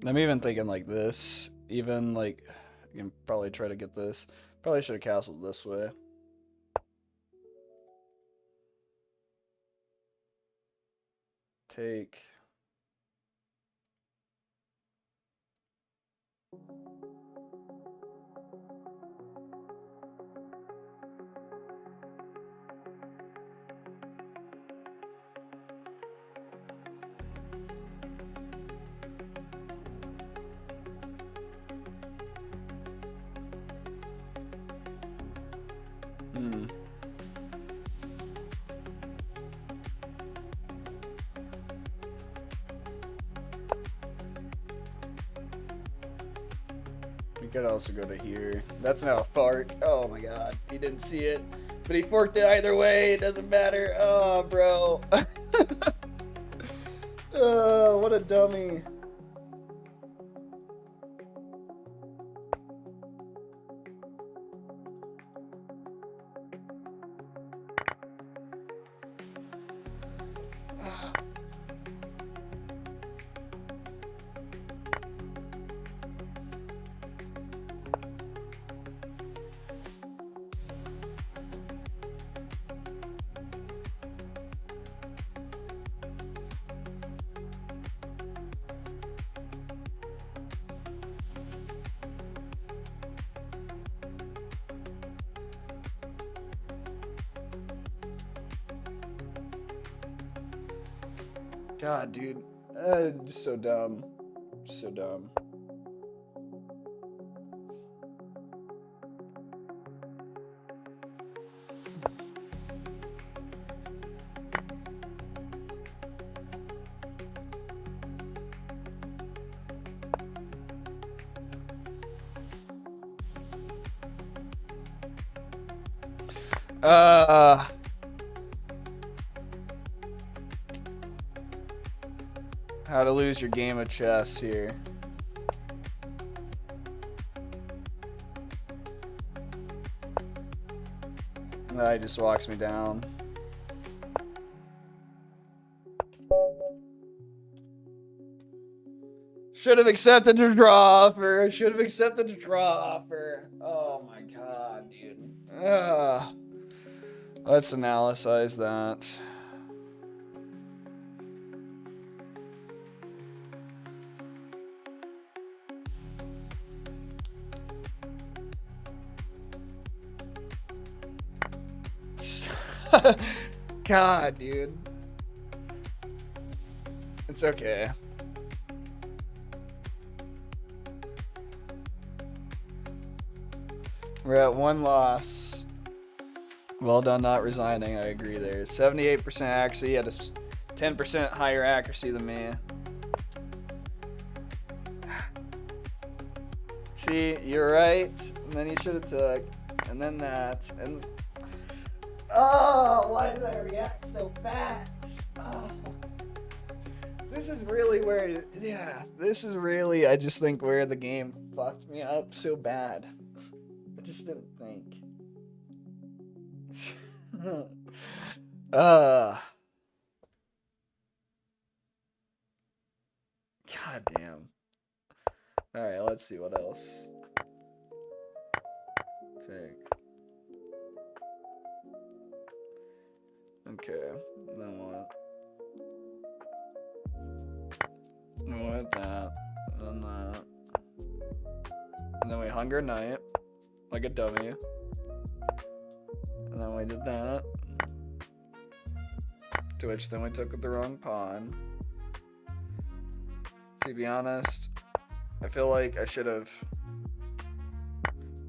I'm even thinking like this. Even like, I can probably try to get this. Probably should have castled this way. Take. We could also go to here. That's now a fork. Oh my god. He didn't see it. But he forked it either way. It doesn't matter. Oh, bro. Oh, what a dummy. God, dude. Just so dumb. So dumb. How to lose your game of chess here. He just walks me down. Should have accepted the draw offer. Should have accepted the draw offer. Oh my god, dude. Let's analyze that. God, dude. It's okay. We're at one loss. Well done not resigning, I agree there. 78% accuracy, he had a 10% higher accuracy than me. See, you're right. And then he should have took. And then that. And oh, why did I react so fast? Oh. This is really where, this is really, I just think, where the game fucked me up so bad. I just didn't think. God damn. Alright, let's see what else. Take. Okay, then what? With that, and that. And then we Hunger Knight, like a dummy. And then we did that. To which then we took the wrong pawn. To be honest, I feel like I should have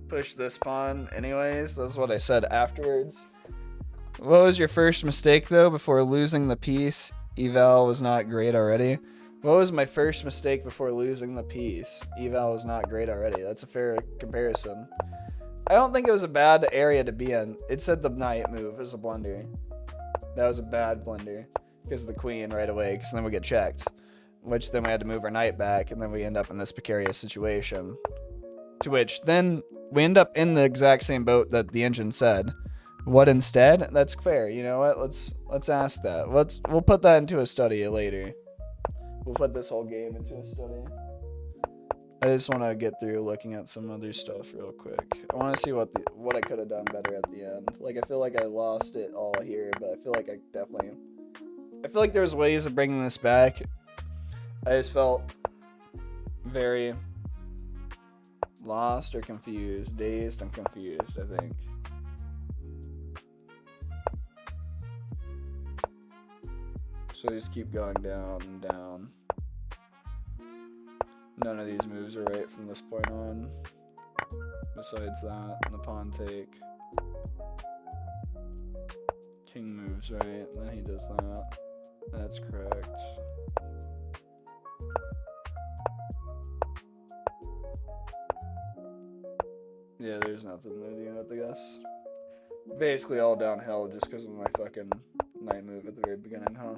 pushed this pawn anyways. That's what I said afterwards. What was your first mistake though before losing the piece? Eval was not great already. What was my first mistake before losing the piece? Eval was not great already. That's a fair comparison. I don't think it was a bad area to be in. It said the knight move was a blunder. That was a bad blunder because of the queen right away, because then we get checked. Which then we had to move our knight back, and then we end up in this precarious situation. To which then we end up in the exact same boat that the engine said. What instead? That's fair. You know what? Let's ask that. We'll put that into a study later. We'll put this whole game into a study. I just want to get through looking at some other stuff real quick. I want to see what I could have done better at the end. Like, I feel like I lost it all here, but I feel like I feel like there's ways of bringing this back. I just felt very lost or confused. Dazed and confused, I think. So I just keep going down and down. None of these moves are right from this point on. Besides that, and the pawn take. King moves right, and then he does that. That's correct. Yeah, there's nothing to do with, I guess. Basically all downhill just because of my fucking knight move at the very beginning, huh?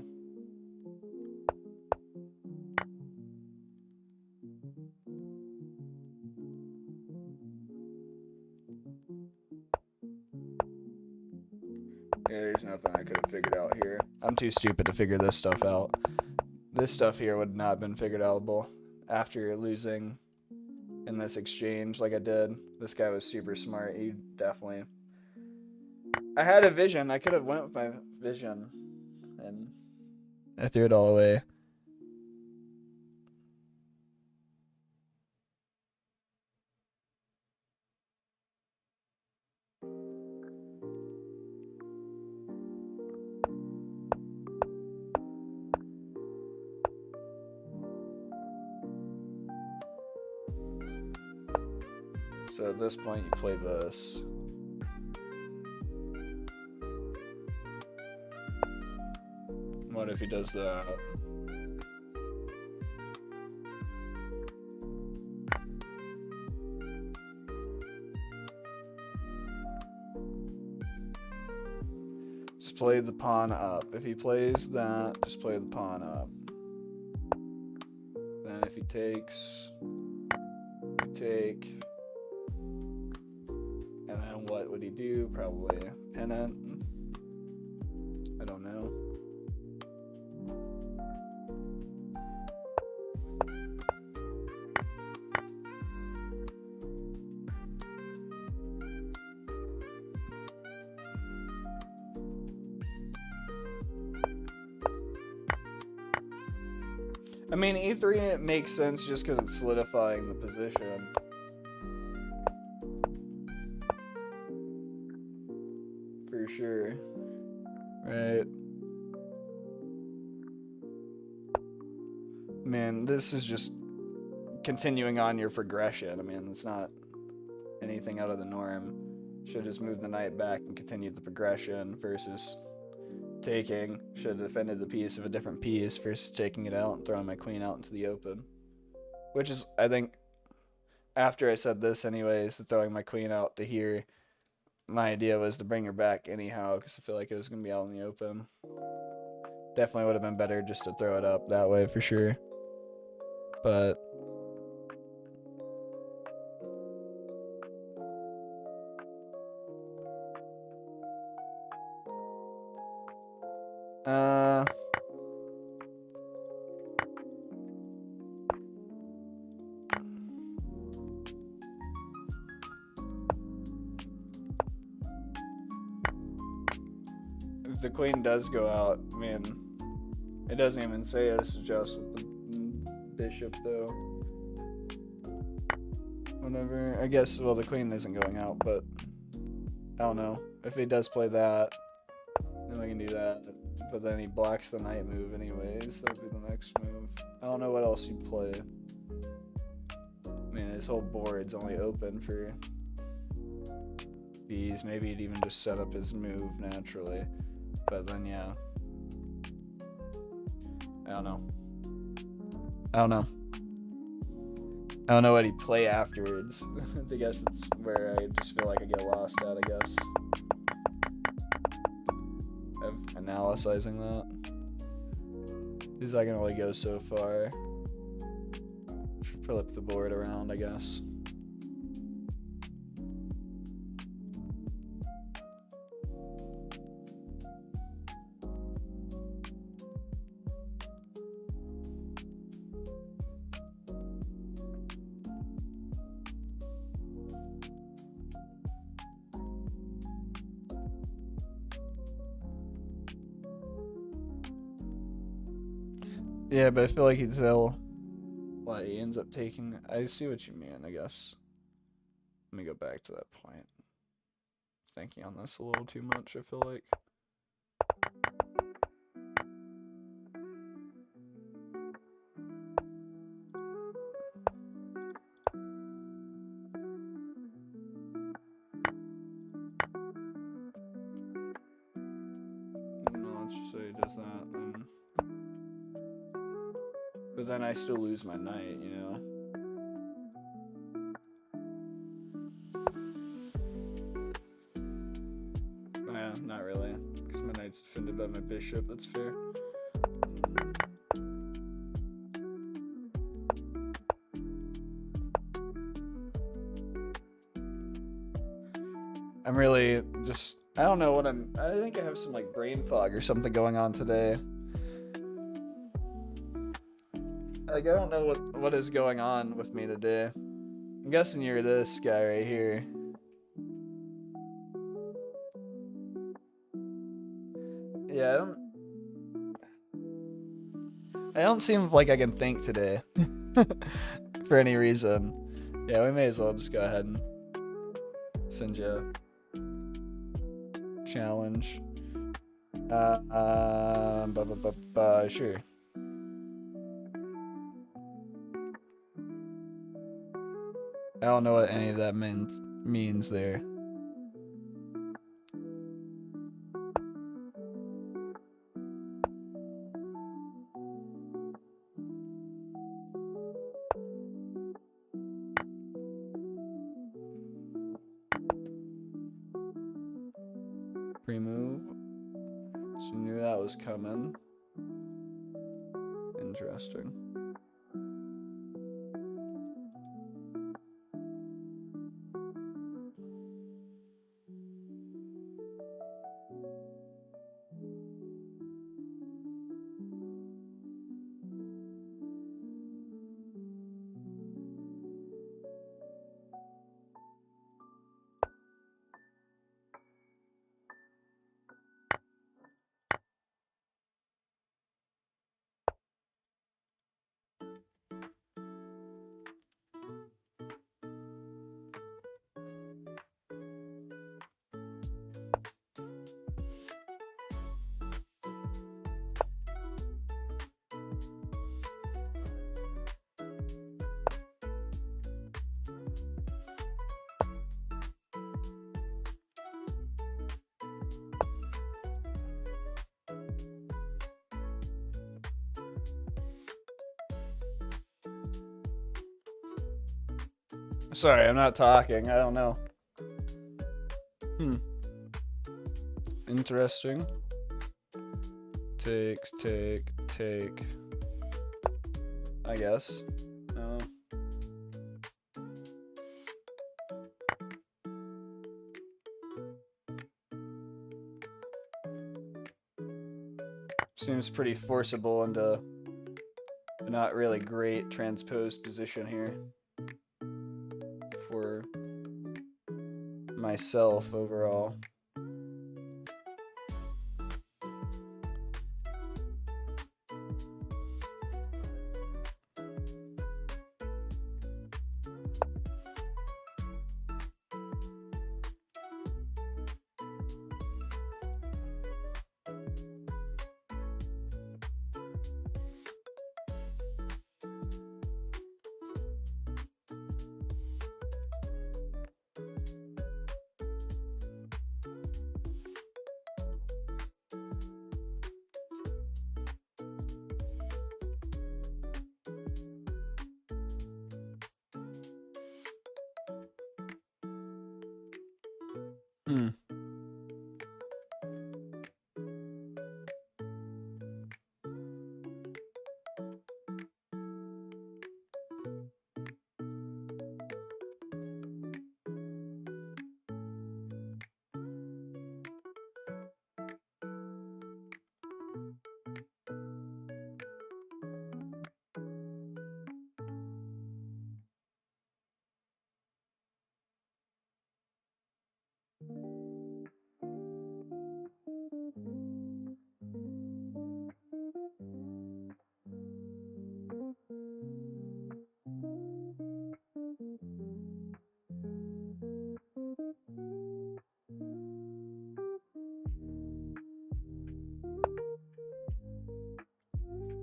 Yeah, there's nothing I could have figured out here. I'm too stupid to figure this stuff out. This stuff here would not have been figured outable after losing in this exchange like I did. This guy was super smart. He definitely... I had a vision. I could have went with my vision. And I threw it all away. So at this point, you play this. What if he does that? Just play the pawn up. If he plays that, just play the pawn up. Then if he takes, you take. And then what would he do? Probably pin it. I don't know. I mean, E3 it makes sense just because it's solidifying the position. For sure. Right. Man, this is just continuing on your progression. I mean, it's not anything out of the norm. Should just move the knight back and continue the progression versus taking. Should have defended the piece of a different piece versus taking it out and throwing my queen out into the open. Which is, I think, after I said this anyways, throwing my queen out to here, my idea was to bring her back anyhow because I feel like it was going to be out in the open. Definitely would have been better just to throw it up that way for sure. But if the queen does go out, I mean, it doesn't even say it's just with the bishop though. Whatever. I guess, well, the queen isn't going out, but I don't know. If he does play that, then we can do that. But then he blocks the knight move anyways. That would be the next move. I don't know what else he'd play. I mean, his whole board's only open for B's. Maybe he'd even just set up his move naturally. But then, yeah. I don't know. I don't know what he'd play afterwards. I guess that's where I just feel like I get lost at, I guess. Of analyzing that. Because I can only go so far. Should flip the board around, I guess. Yeah, but I feel like he'd still, like, he ends up taking. I see what you mean, I guess. Let me go back to that point. Thinking on this a little too much, I feel like. No, let's just say he does that, then. But then I still lose my knight, you know? Yeah, not really. Because my knight's defended by my bishop, that's fair. I'm really just, I don't know what I think I have some like brain fog or something going on today. Like, I don't know what is going on with me today. I'm guessing you're this guy right here. Yeah, I don't seem like I can think today. For any reason. Yeah, we may as well just go ahead and send you a challenge. Sure. I don't know what any of that means there. Pre-move. So knew that was coming. Interesting. Sorry, I'm not talking. I don't know. Interesting. Take. I guess. Seems pretty forcible into a not really great transposed position here for myself overall.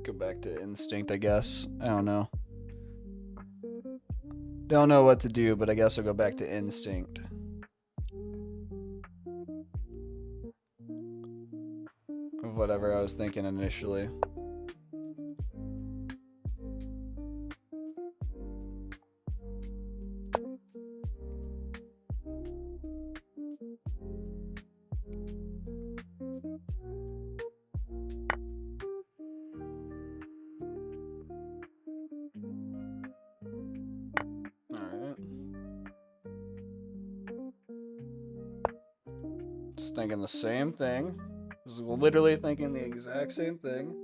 Go back to instinct, I guess. I don't know. Don't know what to do, but I guess I'll go back to instinct. Of whatever I was thinking initially. Just thinking the same thing. Just literally thinking the exact same thing.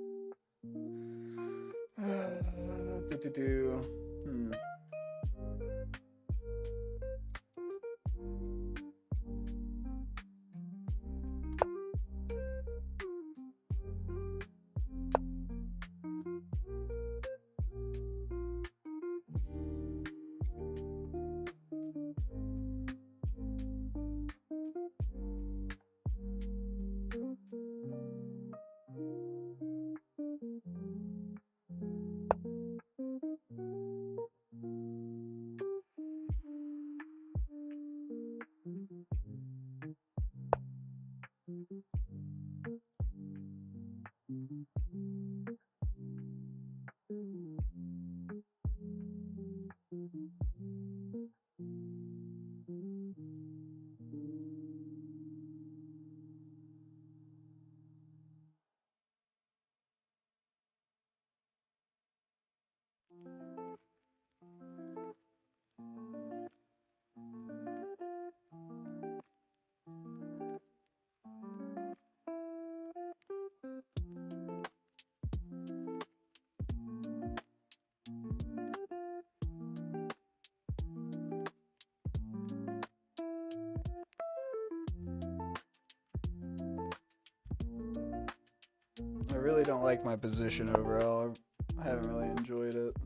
I really don't like my position overall. I haven't really enjoyed it.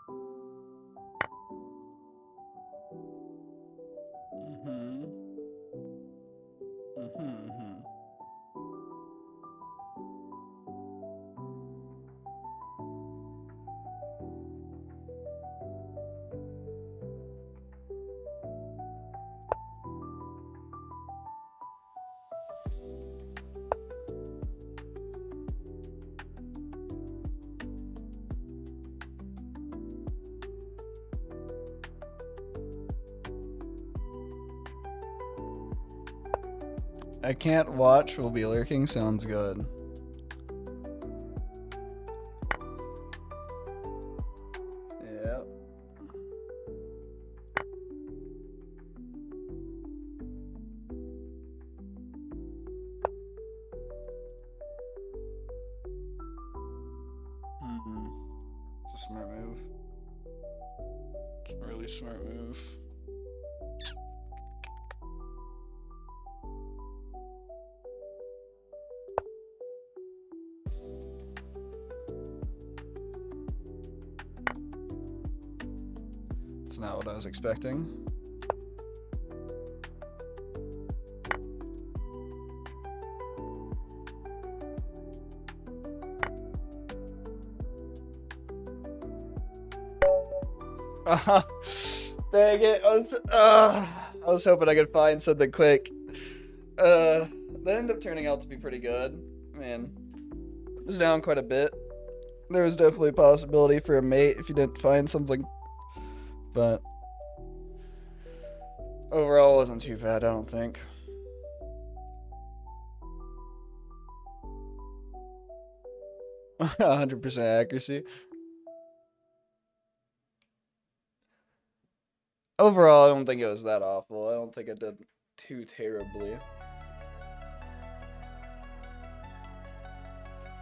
Mm-hmm. Mm-hmm. I can't watch, will be lurking, sounds good. Yep. Mm-hmm. It's a smart move. It's a really smart move. It's not what I was expecting. Dang it. I was hoping I could find something quick. That ended up turning out to be pretty good. Man, it was down quite a bit. There was definitely a possibility for a mate if you didn't find something. But overall, it wasn't too bad, I don't think. A 100% accuracy. Overall, I don't think it was that awful. I don't think it did too terribly.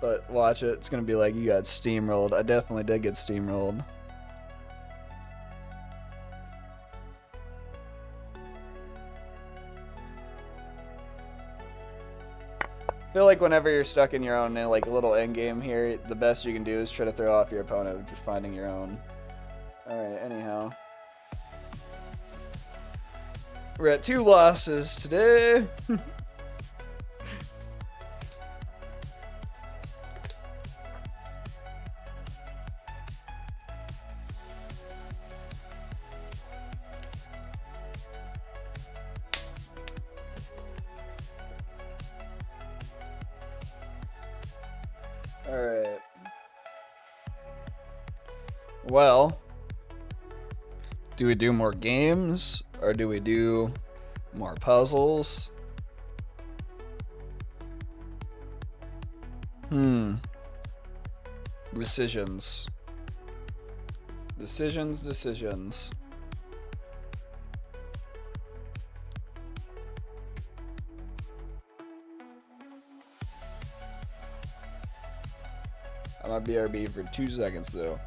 But watch it. It's going to be like you got steamrolled. I definitely did get steamrolled. I feel like whenever you're stuck in your own like little end game here, the best you can do is try to throw off your opponent with just finding your own. Alright, anyhow. We're at 2 losses today. Alright. Well, do we do more games or do we do more puzzles? Decisions. Decisions. I'm on BRB for 2 seconds though.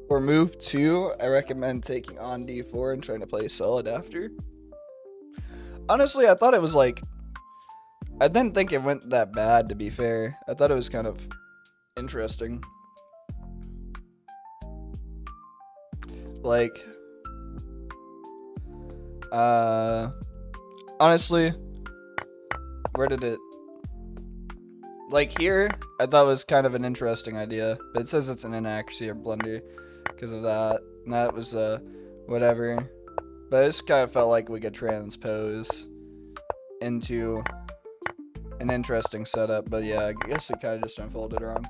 For move 2, I recommend taking on d4 and trying to play solid after. Honestly, I thought it was like... I didn't think it went that bad, to be fair. I thought it was kind of interesting. Like... honestly... Where did it... Like here, I thought it was kind of an interesting idea. But it says it's an inaccuracy or blunder because of that. And that was, whatever. But it just kind of felt like we could transpose into an interesting setup. But yeah, I guess it kind of just unfolded wrong.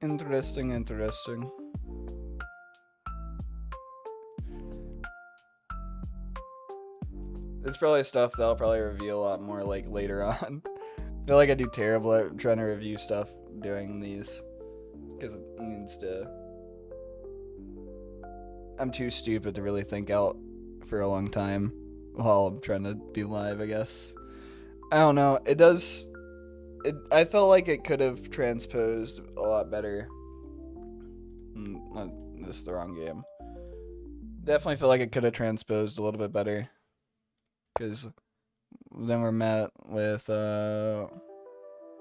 Interesting. Interesting. It's probably stuff that I'll probably review a lot more like later on. I feel like I do terrible at trying to review stuff doing these because it needs to... I'm too stupid to really think out for a long time while I'm trying to be live, I guess. I don't know. It does... I felt like it could have transposed a lot better. This is the wrong game. Definitely feel like it could have transposed a little bit better. Because then we're met with...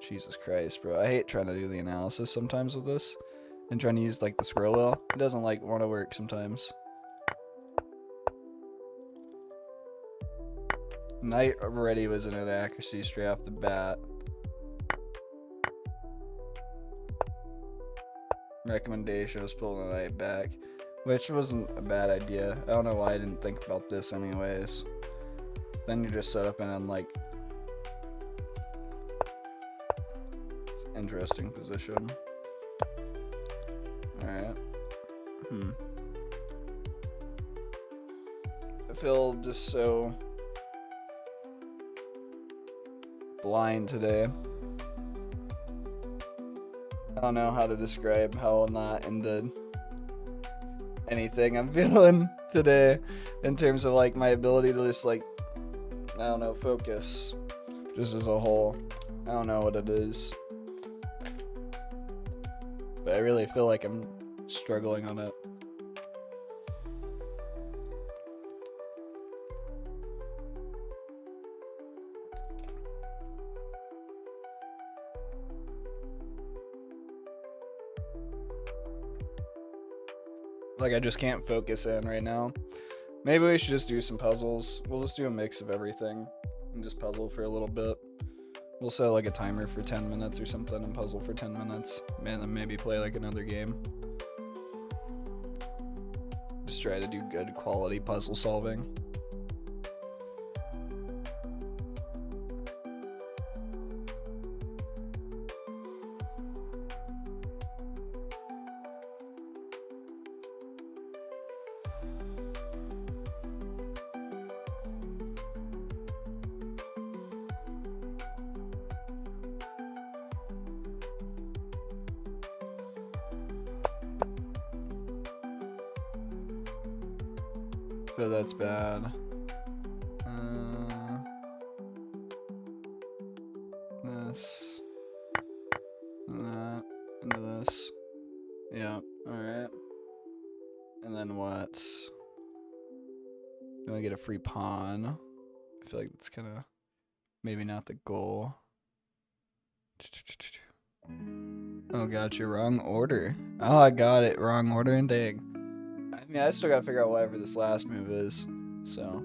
Jesus Christ, bro. I hate trying to do the analysis sometimes with this. And trying to use, like, the scroll wheel. It doesn't, like, want to work sometimes. Knight already was an inaccuracy straight off the bat. Recommendation was pulling the knight back, which wasn't a bad idea. I don't know why I didn't think about this anyways. Then you just set up in like interesting position. Alright. I feel just so blind today. I don't know how to describe how I'm not into anything I'm feeling today in terms of like my ability to just like, I don't know, focus just as a whole. I don't know what it is, but I really feel like I'm struggling on it. Like, I just can't focus in right now. Maybe we should just do some puzzles. We'll just do a mix of everything and just puzzle for a little bit. We'll set like a timer for 10 minutes or something and puzzle for 10 minutes. And then maybe play like another game. Just try to do good quality puzzle solving. But that's bad. This. And that. Into this. Yeah, alright. And then what? Do I get a free pawn? I feel like that's kind of maybe not the goal. Oh, gotcha. Wrong order. Oh, I got it. Wrong order and dang. I mean, I still gotta figure out whatever this last move is, so.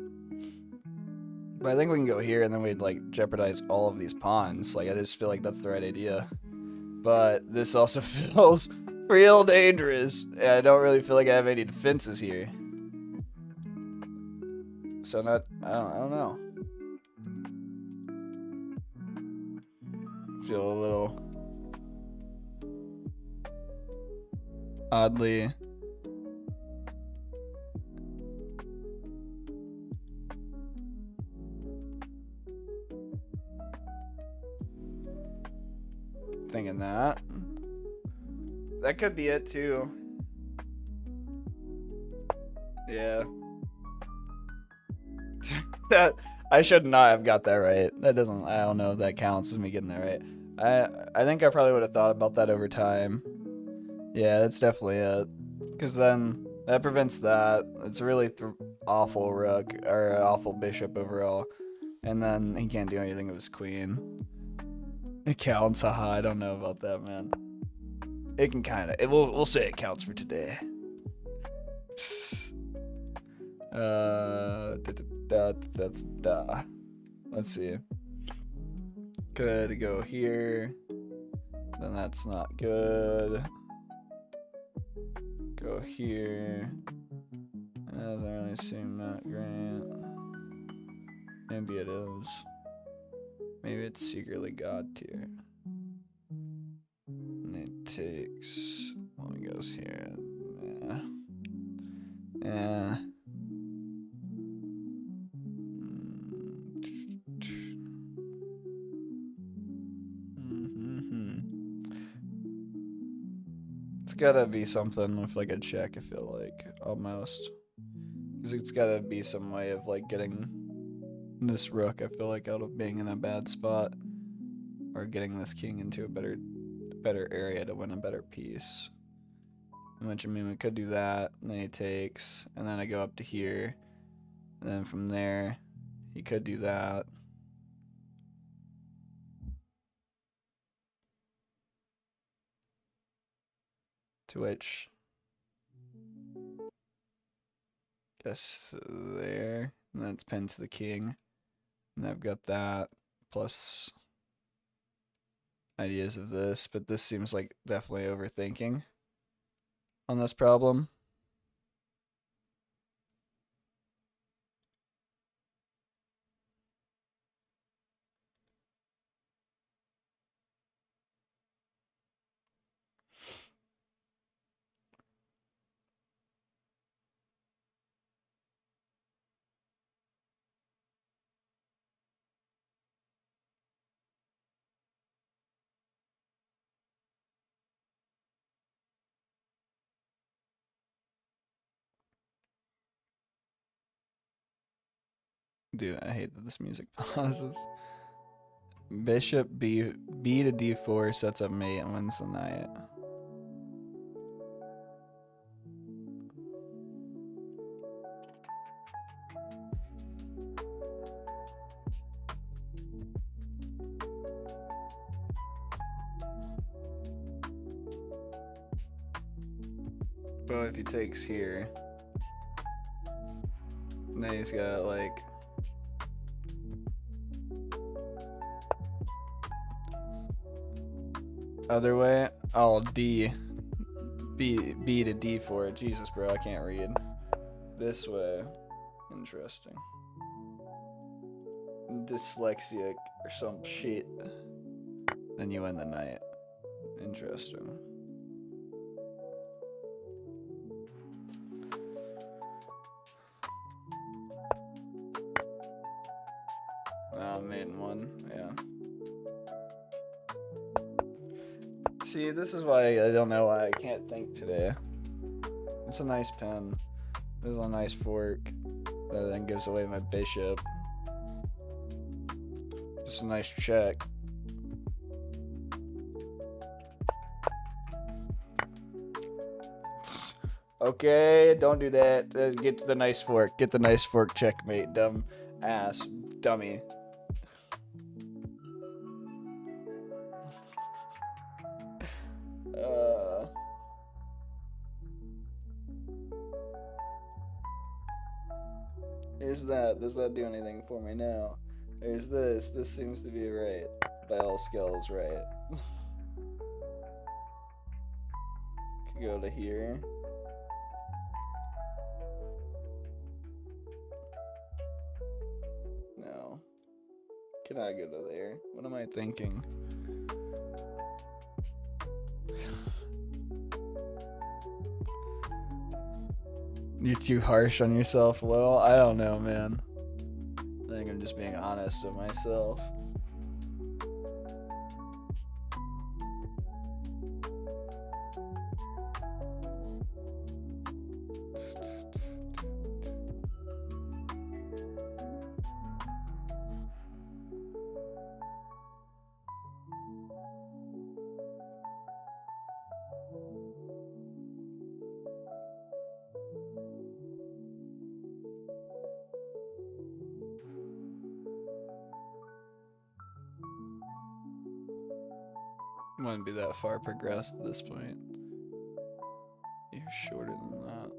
But I think we can go here and then we'd like jeopardize all of these pawns. Like, I just feel like that's the right idea. But this also feels real dangerous. And I don't really feel like I have any defenses here. So I don't know. Feel a little oddly thinking that. That could be it too. Yeah. That I should not have got that right. That doesn't. I don't know if that counts as me getting that right. I think I probably would have thought about that over time. Yeah, that's definitely it. Because then that prevents that. It's a really awful rook or awful bishop overall. And then he can't do anything with his queen. It counts. Haha, I don't know about that, man. It can kind of. We'll say it counts for today. Let's see. Could go here. Then that's not good. Go here. Doesn't really seem that great. Maybe it is. Maybe it's secretly God tier. And it takes. Well, it goes here. Yeah. Yeah. It's gotta be something with like a check, I feel like, almost. Because it's gotta be some way of like getting this rook, I feel like, out of being in a bad spot. Or getting this king into a better area to win a better piece. Which, I mean, we could do that, and then he takes, and then I go up to here, and then from there, he could do that. To which, guess there, and then it's pinned to the king, and I've got that, plus ideas of this, but this seems like definitely overthinking on this problem. Dude, I hate that this music pauses. Bishop B to D4 sets up mate and wins the knight. But if he takes here, then he's got like other way. Oh, B to D4. Jesus, bro, I can't read. This way. Interesting. Dyslexic or some shit. Then you win the knight. Interesting. Maiden one, yeah. See, this is why I don't know why I can't think today. It's a nice pen. This is a nice fork that then gives away my bishop. Just a nice check. Okay, don't do that. Get to the nice fork. Get the nice fork, checkmate, dumb ass, dummy. Here's that. Does that do anything for me now? There's this. This seems to be right. By all skills, right. Could go to here. No. Cannot go to there. What am I thinking? You're too harsh on yourself, Lil. I don't know, man. I think I'm just being honest with myself. Wouldn't be that far progressed at this point. You're shorter than that.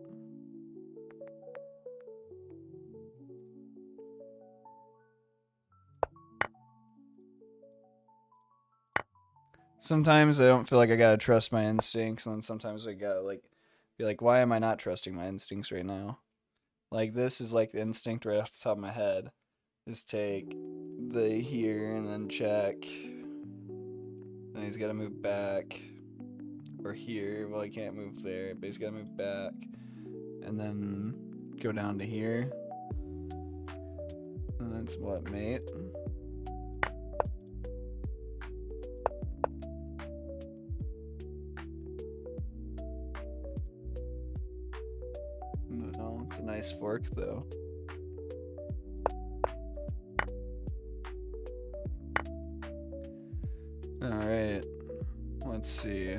Sometimes I don't feel like I gotta trust my instincts, and then sometimes I gotta like be like, why am I not trusting my instincts right now? Like this is like the instinct right off the top of my head. Is take the here and then check. And he's gotta move back. Or here. Well, he can't move there, but he's gotta move back. And then go down to here. And that's what, mate? No, it's a nice fork though. Alright. Let's see.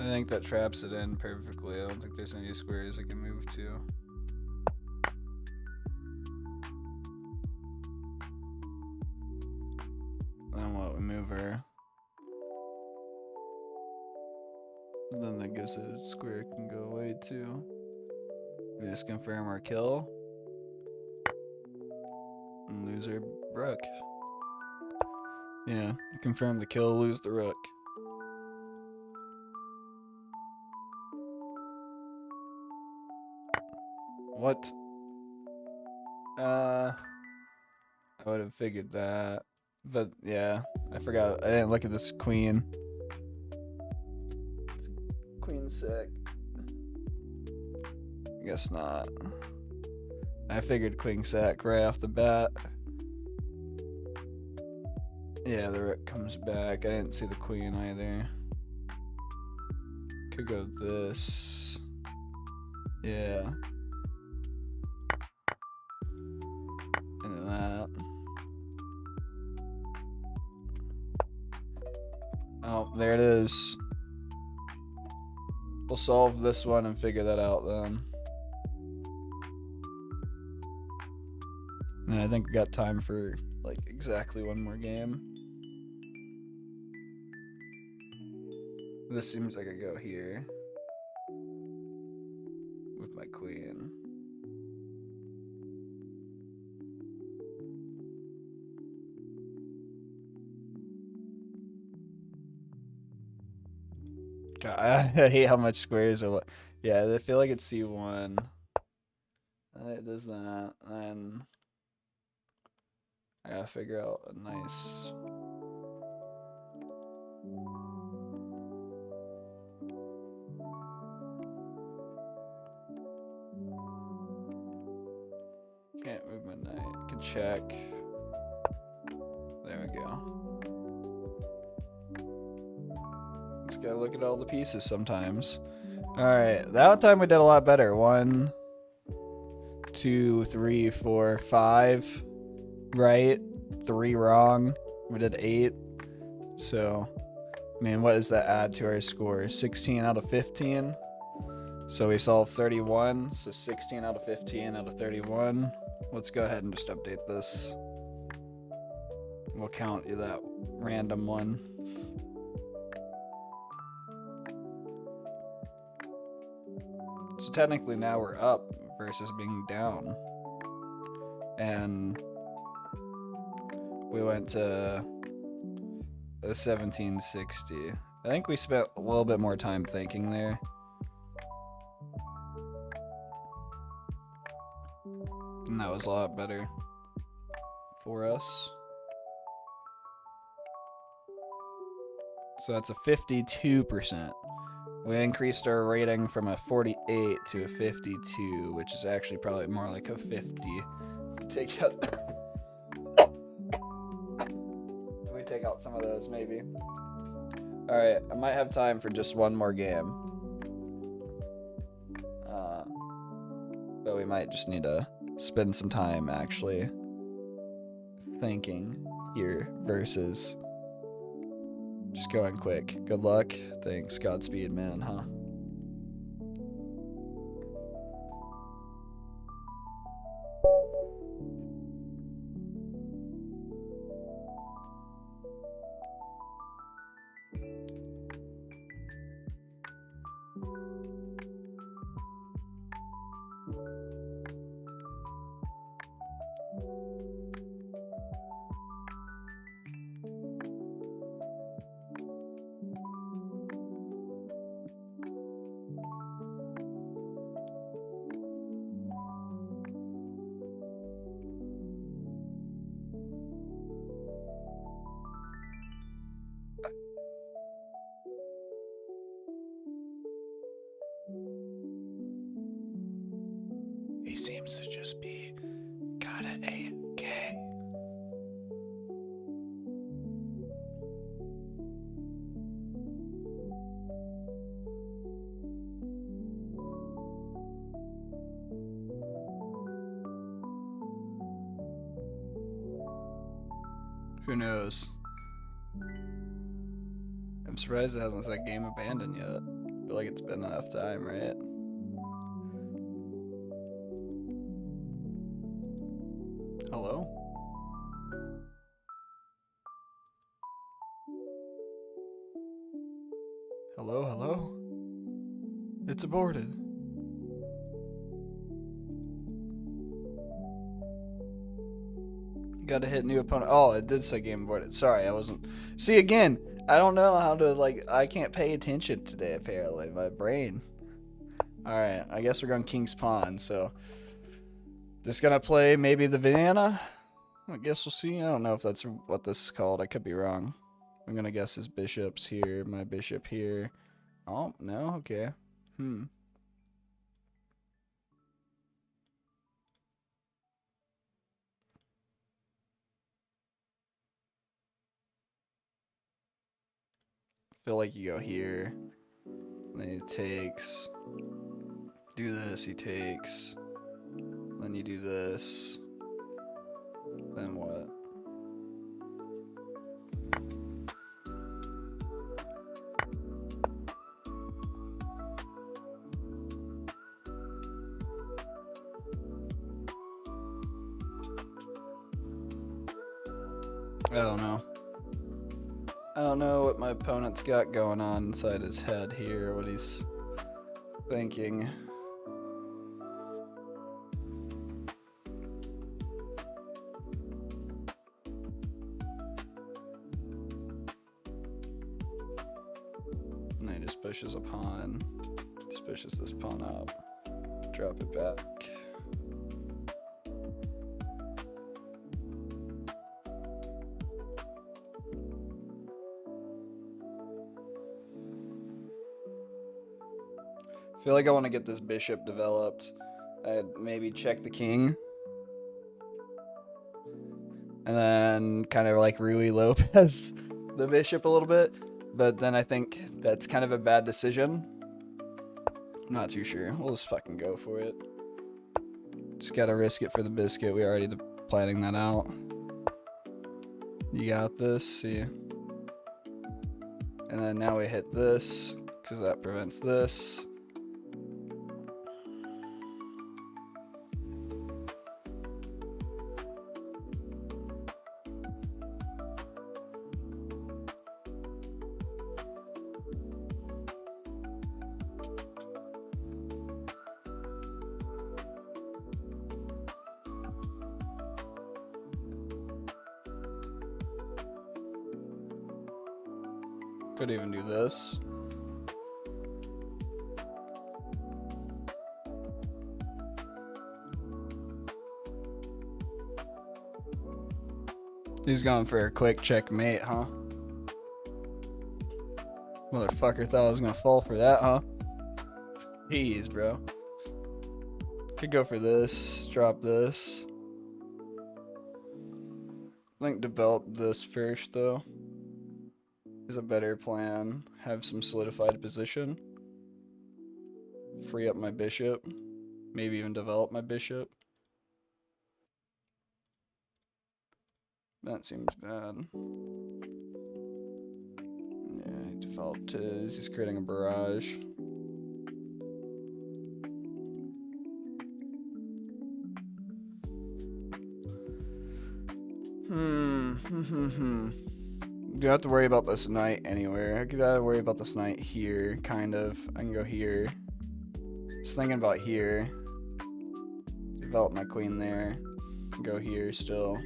I think that traps it in perfectly. I don't think there's any squares I can move to. Then what, we move her. Then that gives a square can go away too. We just confirm our kill. And lose our rook. Yeah, confirm the kill, lose the rook. What? I would have figured that. But yeah, I forgot. I didn't look at this queen. Queen sick. I guess not. I figured queen sack right off the bat. Yeah, the rook comes back. I didn't see the queen either. Could go this. Yeah. Into that. Oh, there it is. We'll solve this one and figure that out then. And I think we got time for like exactly one more game. This seems like I go here with my queen. God, I hate how much squares are. Yeah, I feel like it's C1. It does that. Then I gotta figure out a nice. Can't move my knight. Can check. There we go. Just gotta look at all the pieces sometimes. Alright, that time we did a lot better. 1, 2, 3, 4, 5 right, 3 wrong. We did 8. So, I mean, what does that add to our score? 16 out of 15. So we solved 31. So 16 out of 15 out of 31. Let's go ahead and just update this. We'll count you that random one. So technically now we're up versus being down. And we went to a 1760. I think we spent a little bit more time thinking there. And that was a lot better for us. So that's a 52%. We increased our rating from a 48 to a 52, which is actually probably more like a 50. Take out. We take out some of those, maybe. All right, I might have time for just one more game. But we might just need to spend some time actually thinking here versus just going quick. Good luck. Thanks. Godspeed, man, huh? He seems to just be kinda AFK. Who knows? I'm surprised it hasn't said game abandoned yet. I feel like it's been enough time, right? Hello? Hello, hello? It's aborted. Gotta hit new opponent. Oh, it did say game aborted. Sorry, I wasn't. See, again, I don't know how to, like, I can't pay attention today, apparently. My brain. Alright, I guess we're going King's Pawn, so. Just gonna play maybe the banana? I guess we'll see. I don't know if that's what this is called. I could be wrong. I'm gonna guess his bishop's here, my bishop here. Oh, no? Okay. Feel like you go here. Then he takes. Do this, he takes. Then you do this. Then what? I don't know. I don't know what my opponent's got going on inside his head here, what he's thinking. And he just pushes a pawn. Just pushes this pawn up. Drop it back. I feel like I want to get this bishop developed. I'd maybe check the king. And then kind of like Rui Lopez the bishop a little bit. But then I think that's kind of a bad decision. I'm not too sure. We'll just fucking go for it. Just gotta risk it for the biscuit. We already planning that out. You got this. See. And then now we hit this because that prevents this. Could even do this. He's going for a quick checkmate, huh? Motherfucker thought I was gonna fall for that, huh? Jeez, bro. Could go for this, drop this. I think develop this first, though, is a better plan. Have some solidified position. Free up my bishop. Maybe even develop my bishop. That seems bad. Yeah, he developed his. He's creating a barrage. Do have to worry about this knight anywhere. I could worry about this knight here, kind of. I can go here. Just thinking about here. Develop my queen there. Go here still.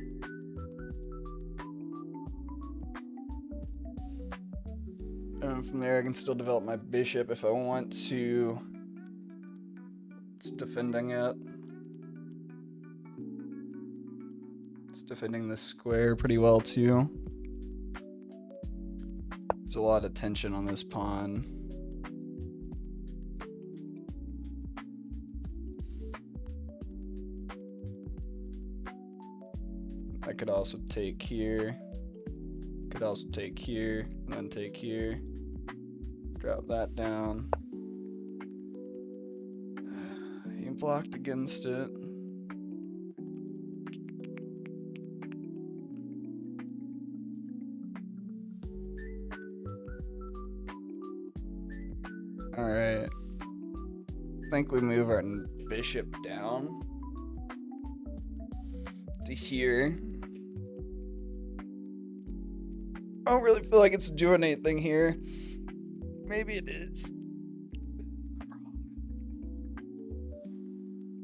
And from there I can still develop my bishop if I want to. It's defending it. It's defending this square pretty well too. There's a lot of tension on this pawn. I could also take here. Could also take here, and then take here. Drop that down. He blocked against it. Alright. I think we move our bishop down to here. I don't really feel like it's doing anything here. Maybe it is. I'm wrong.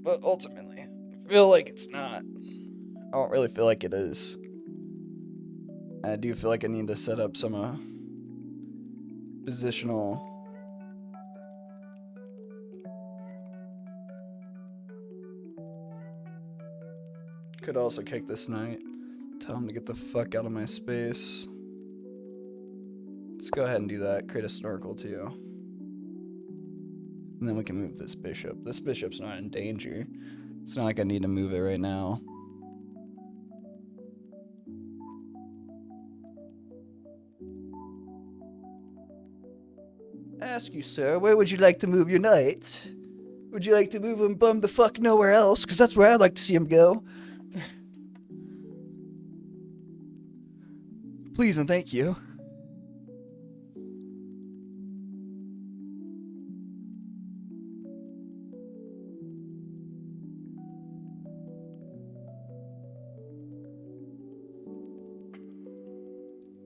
But ultimately, I feel like it's not. I don't really feel like it is. I do feel like I need to set up some positional. Could also kick this knight. Tell him to get the fuck out of my space. Let's go ahead and do that. Create a snorkel too. And then we can move this bishop. This bishop's not in danger. It's not like I need to move it right now. Ask you, sir, where would you like to move your knight? Would you like to move him bum the fuck nowhere else? Because that's where I'd like to see him go. Please and thank you.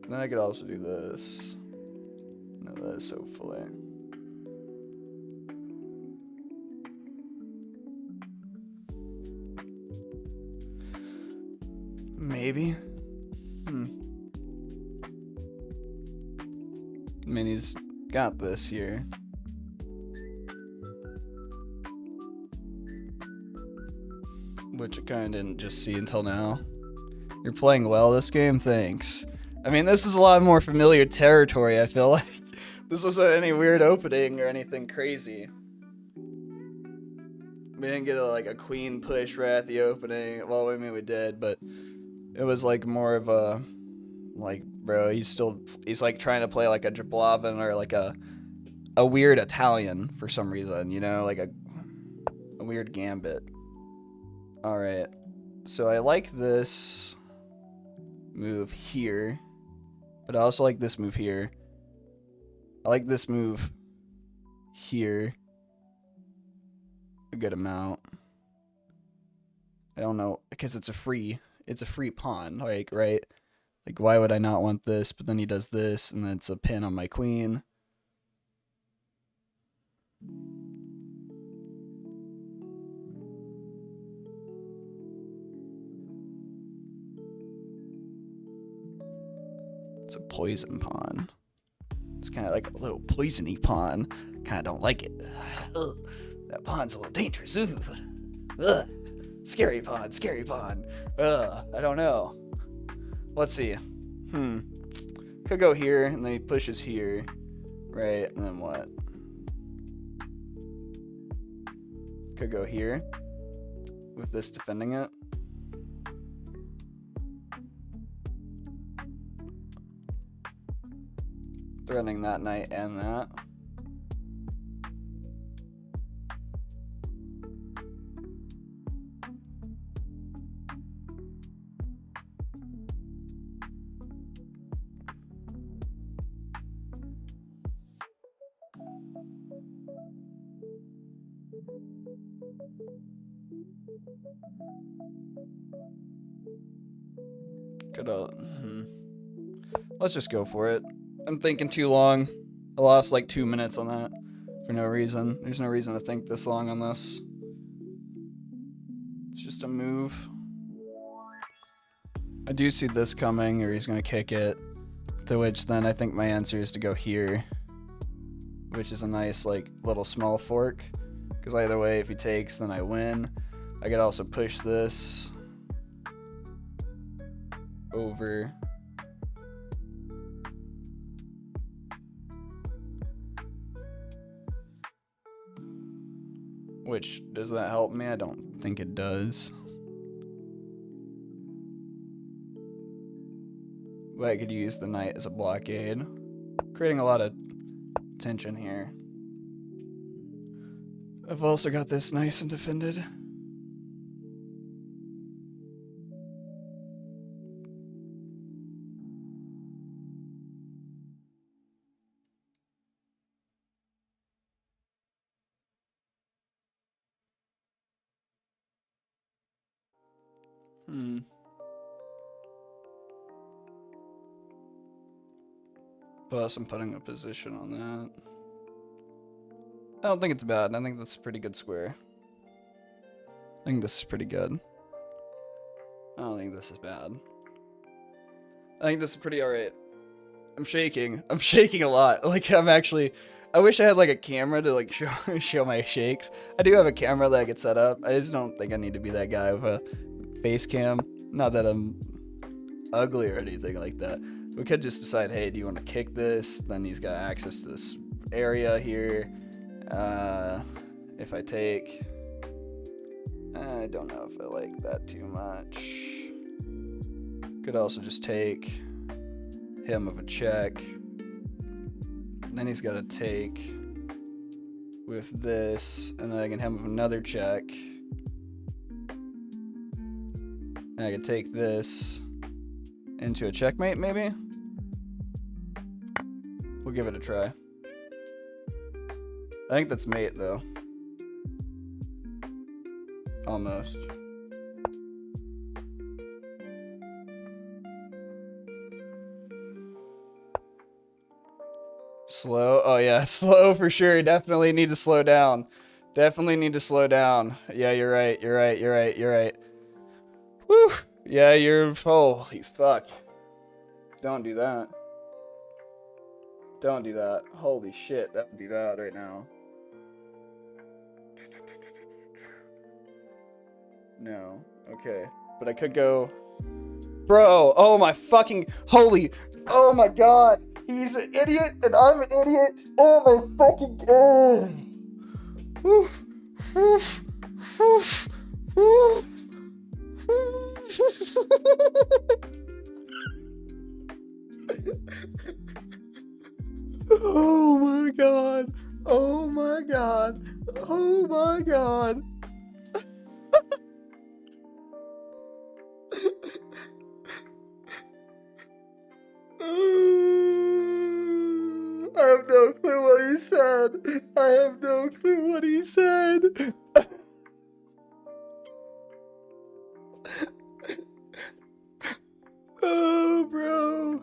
Then I could also do this. No, this hopefully. Maybe. I mean, he's got this here. Which I kind of didn't just see until now. You're playing well this game? Thanks. I mean, this is a lot more familiar territory, I feel like. This wasn't any weird opening or anything crazy. We didn't get a queen push right at the opening. Well, I mean, we did, but it was like more of a, like, bro, he's like trying to play like a Jablavin or like a weird Italian for some reason, you know, like a weird gambit. All right, so I like this move here, but I also like this move here. I like this move here a good amount. I don't know, because it's a free pawn, like, right? Like, why would I not want this? But then he does this, and then it's a pin on my queen. It's a poison pawn. It's kind of like a little poisony pawn. Kind of don't like it. Ugh. That pawn's a little dangerous. Ooh. Ugh. Scary pawn, scary pawn. I don't know. Let's see. Could go here, and then he pushes here. right? And then what? Could go here with this defending it. Threatening that knight and that. Let's just go for it. I'm thinking too long. I lost like 2 minutes on that for no reason. There's no reason to think this long on this. It's just a move. I do see this coming, or he's gonna kick it. To which then I think my answer is to go here, which is a nice like little small fork. Because either way, if he takes, then I win. I could also push this over. Which, does that help me? I don't think it does. But I could use the knight as a blockade. Creating a lot of tension here. I've also got this nice and defended. Plus, I'm putting a position on that. I don't think it's bad. I think that's a pretty good square. I think this is pretty good. I don't think this is bad. I think this is pretty alright. I'm shaking. I'm shaking a lot. Like, I'm actually... I wish I had, like, a camera to, like, show my shakes. I do have a camera that I could set up. I just don't think I need to be that guy with a face cam. Not that I'm ugly or anything like that. We could just decide, hey, do you want to kick this? Then he's got access to this area here. If I take... I don't know if I like that too much. Could also just take him of a check. And then he's got to take with this. And then I can him with another check. And I can take this into a checkmate, maybe? We'll give it a try. I think that's mate, though. Almost. Slow? Oh, yeah, slow for sure. Definitely need to slow down. Definitely need to slow down. Yeah, you're right. You're right. You're right. You're right. Woo! Yeah, you're... Holy fuck. Don't do that. Don't do that. Holy shit, that would be bad right now. No. Okay. But I could go... Bro! Oh my fucking... Holy... Oh my god! He's an idiot and I'm an idiot! Oh my fucking... Oh! Woof! Woof! Woof! Woof! Oh my god. Oh my god. Oh my god. I have no clue what he said. I have no clue what he said. Oh, bro.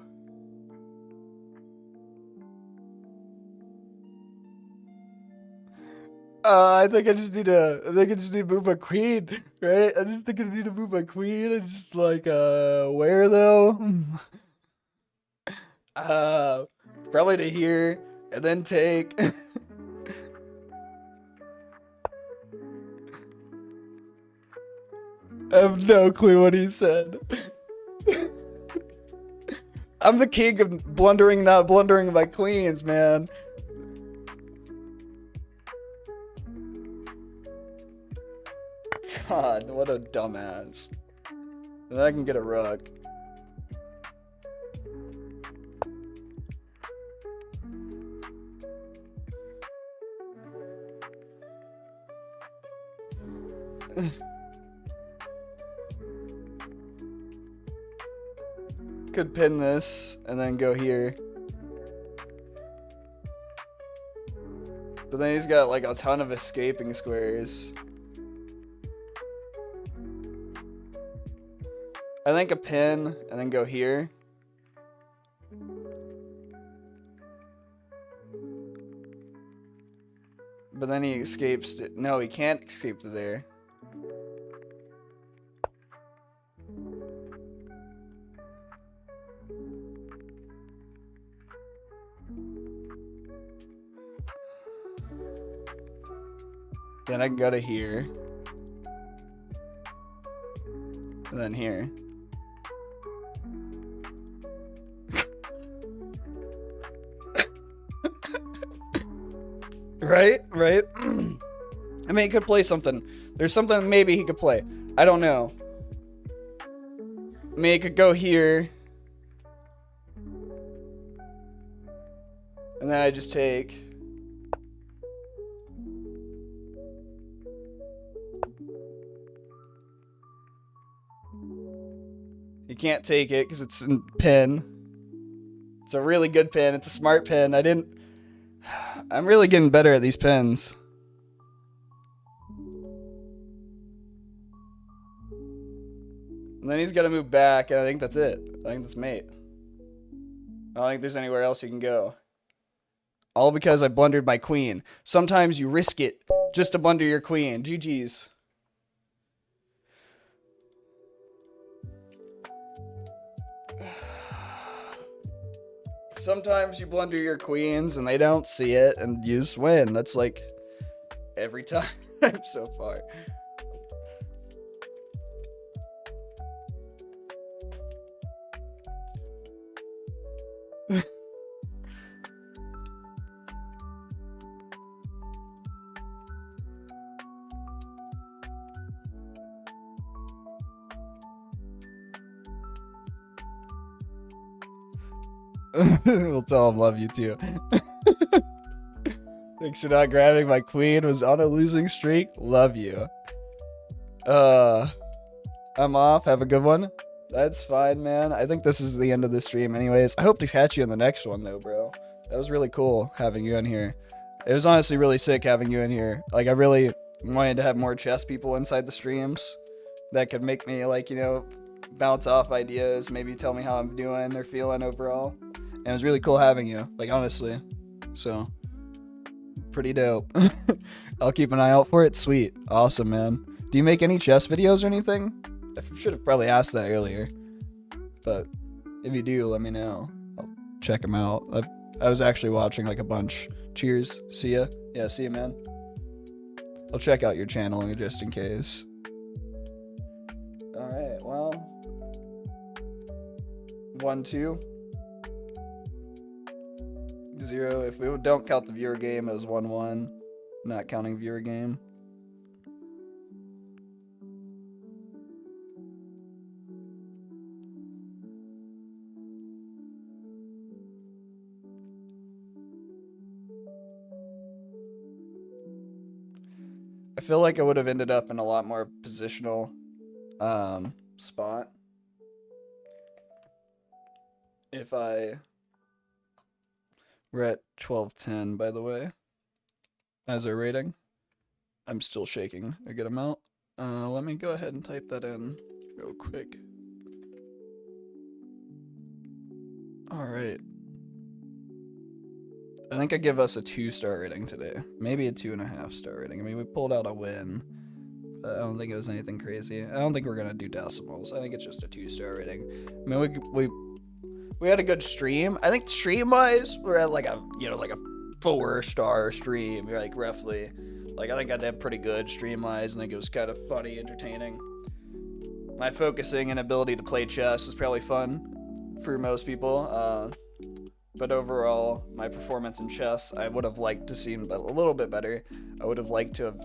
I think I just need to move my queen, right? I just think I need to move my queen. It's just like, where though? Probably to here, and then take. I have no clue what he said. I'm the king of blundering, not blundering my queens, man. god, what a dumbass. And then I can get a rook. Could pin this and then go here. But then he's got like a ton of escaping squares. I think a pin and then go here. But then he escapes. No, he can't escape to there. Then I can go to here. And then here. Right? I mean, he could play something. There's something maybe he could play. I don't know. I mean, he could go here. And then I just take. You can't take it because it's a pin. It's a really good pin. It's a smart pin. I'm really getting better at these pins. And then he's got to move back, and I think that's it. I think that's mate. I don't think there's anywhere else he can go. All because I blundered my queen. Sometimes you risk it just to blunder your queen. GG's. Sometimes you blunder your queens and they don't see it and you just win. That's like every time so far. We'll tell him love you too. Thanks for not grabbing my queen. Was on a losing streak. Love you. I'm off. Have a good one. That's fine, man. I think this is the end of the stream anyways. I hope to catch you in the next one though, bro. That was really cool having you in here. It was honestly really sick having you in here. Like, I really wanted to have more chess people inside the streams that could make me, like, you know, bounce off ideas, maybe tell me how I'm doing or feeling overall. And it was really cool having you, like, honestly. So, pretty dope. I'll keep an eye out for it. Sweet. Awesome, man. Do you make any chess videos or anything? I should have probably asked that earlier. But if you do, let me know. I'll check them out. I was actually watching, like, a bunch. Cheers. See ya. Yeah, see ya, man. I'll check out your channel just in case. Alright, well. 1, 2. 0. If we don't count the viewer game, it was 1-1. Not counting viewer game. I feel like I would have ended up in a lot more positional spot if I were at 12:10, by the way, as our rating. I'm still shaking a good amount. Let me go ahead and type that in real quick. Alright. I think I give us a 2-star rating today. Maybe a 2.5-star rating. I mean, we pulled out a win, but I don't think it was anything crazy. I don't think we're gonna do decimals. I think it's just a 2-star rating. I mean, we had a good stream. I think stream-wise, we're at like a 4-star stream, like roughly. Like, I think I did pretty good stream-wise. I think it was kind of funny, entertaining. My focusing and ability to play chess was probably fun for most people. But overall, my performance in chess, I would have liked to see a little bit better. I would have liked to have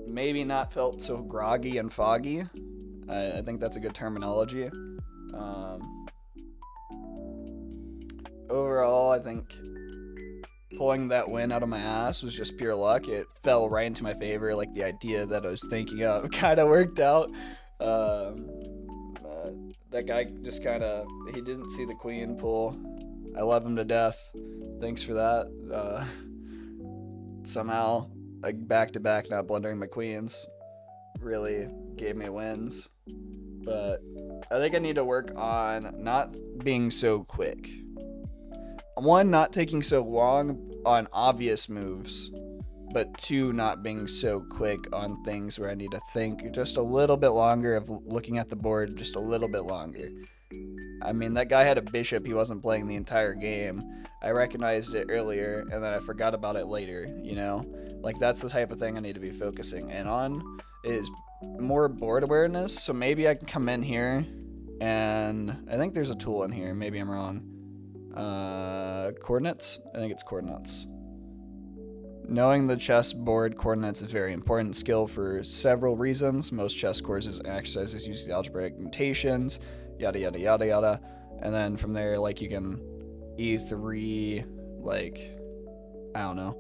maybe not felt so groggy and foggy. I think that's a good terminology. Overall, I think pulling that win out of my ass was just pure luck. It fell right into my favor. Like, the idea that I was thinking of kind of worked out. That guy just he didn't see the queen pull. I love him to death. Thanks for that. Somehow, like, back-to-back not blundering my queens really gave me wins. But I think I need to work on not being so quick. One, not taking so long on obvious moves, but two, not being so quick on things where I need to think just a little bit longer, of looking at the board just a little bit longer. I mean, that guy had a bishop he wasn't playing the entire game. I recognized it earlier, and then I forgot about it later, you know? Like, that's the type of thing I need to be focusing in on, is more board awareness. So maybe I can come in here, and I think there's a tool in here. Maybe I'm wrong. Coordinates? I think it's coordinates. Knowing the chessboard coordinates is a very important skill for several reasons. Most chess courses and exercises use the algebraic notations, yada yada yada yada. And then from there, like, you can E3, like, I don't know,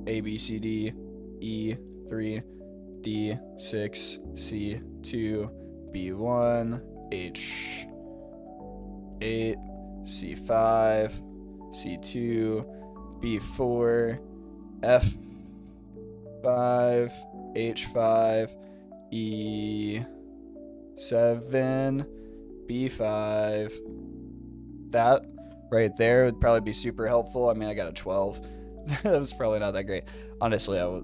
A, B, C, D, E3, D6, C2, B1, H8, C5, C2, B4, F5, H5, E7, B5. That right there would probably be super helpful. I mean, I got a 12. That was probably not that great. Honestly, I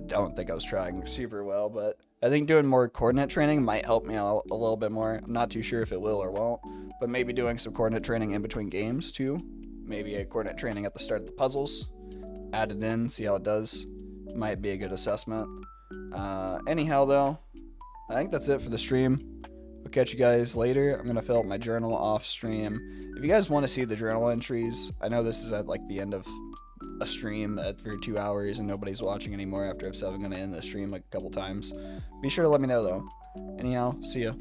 don't think I was trying super well, but I think doing more coordinate training might help me out a little bit more. I'm not too sure if it will or won't, but maybe doing some coordinate training in between games too. Maybe a coordinate training at the start of the puzzles, add it in, see how it does. Might be a good assessment. Anyhow, though, I think that's it for the stream. I'll catch you guys later. I'm going to fill out my journal off stream. If you guys want to see the journal entries, I know this is at, like, the end of a stream for 2 hours and nobody's watching anymore after I've said I'm going to end the stream like a couple times. Be sure to let me know, though. Anyhow, see ya.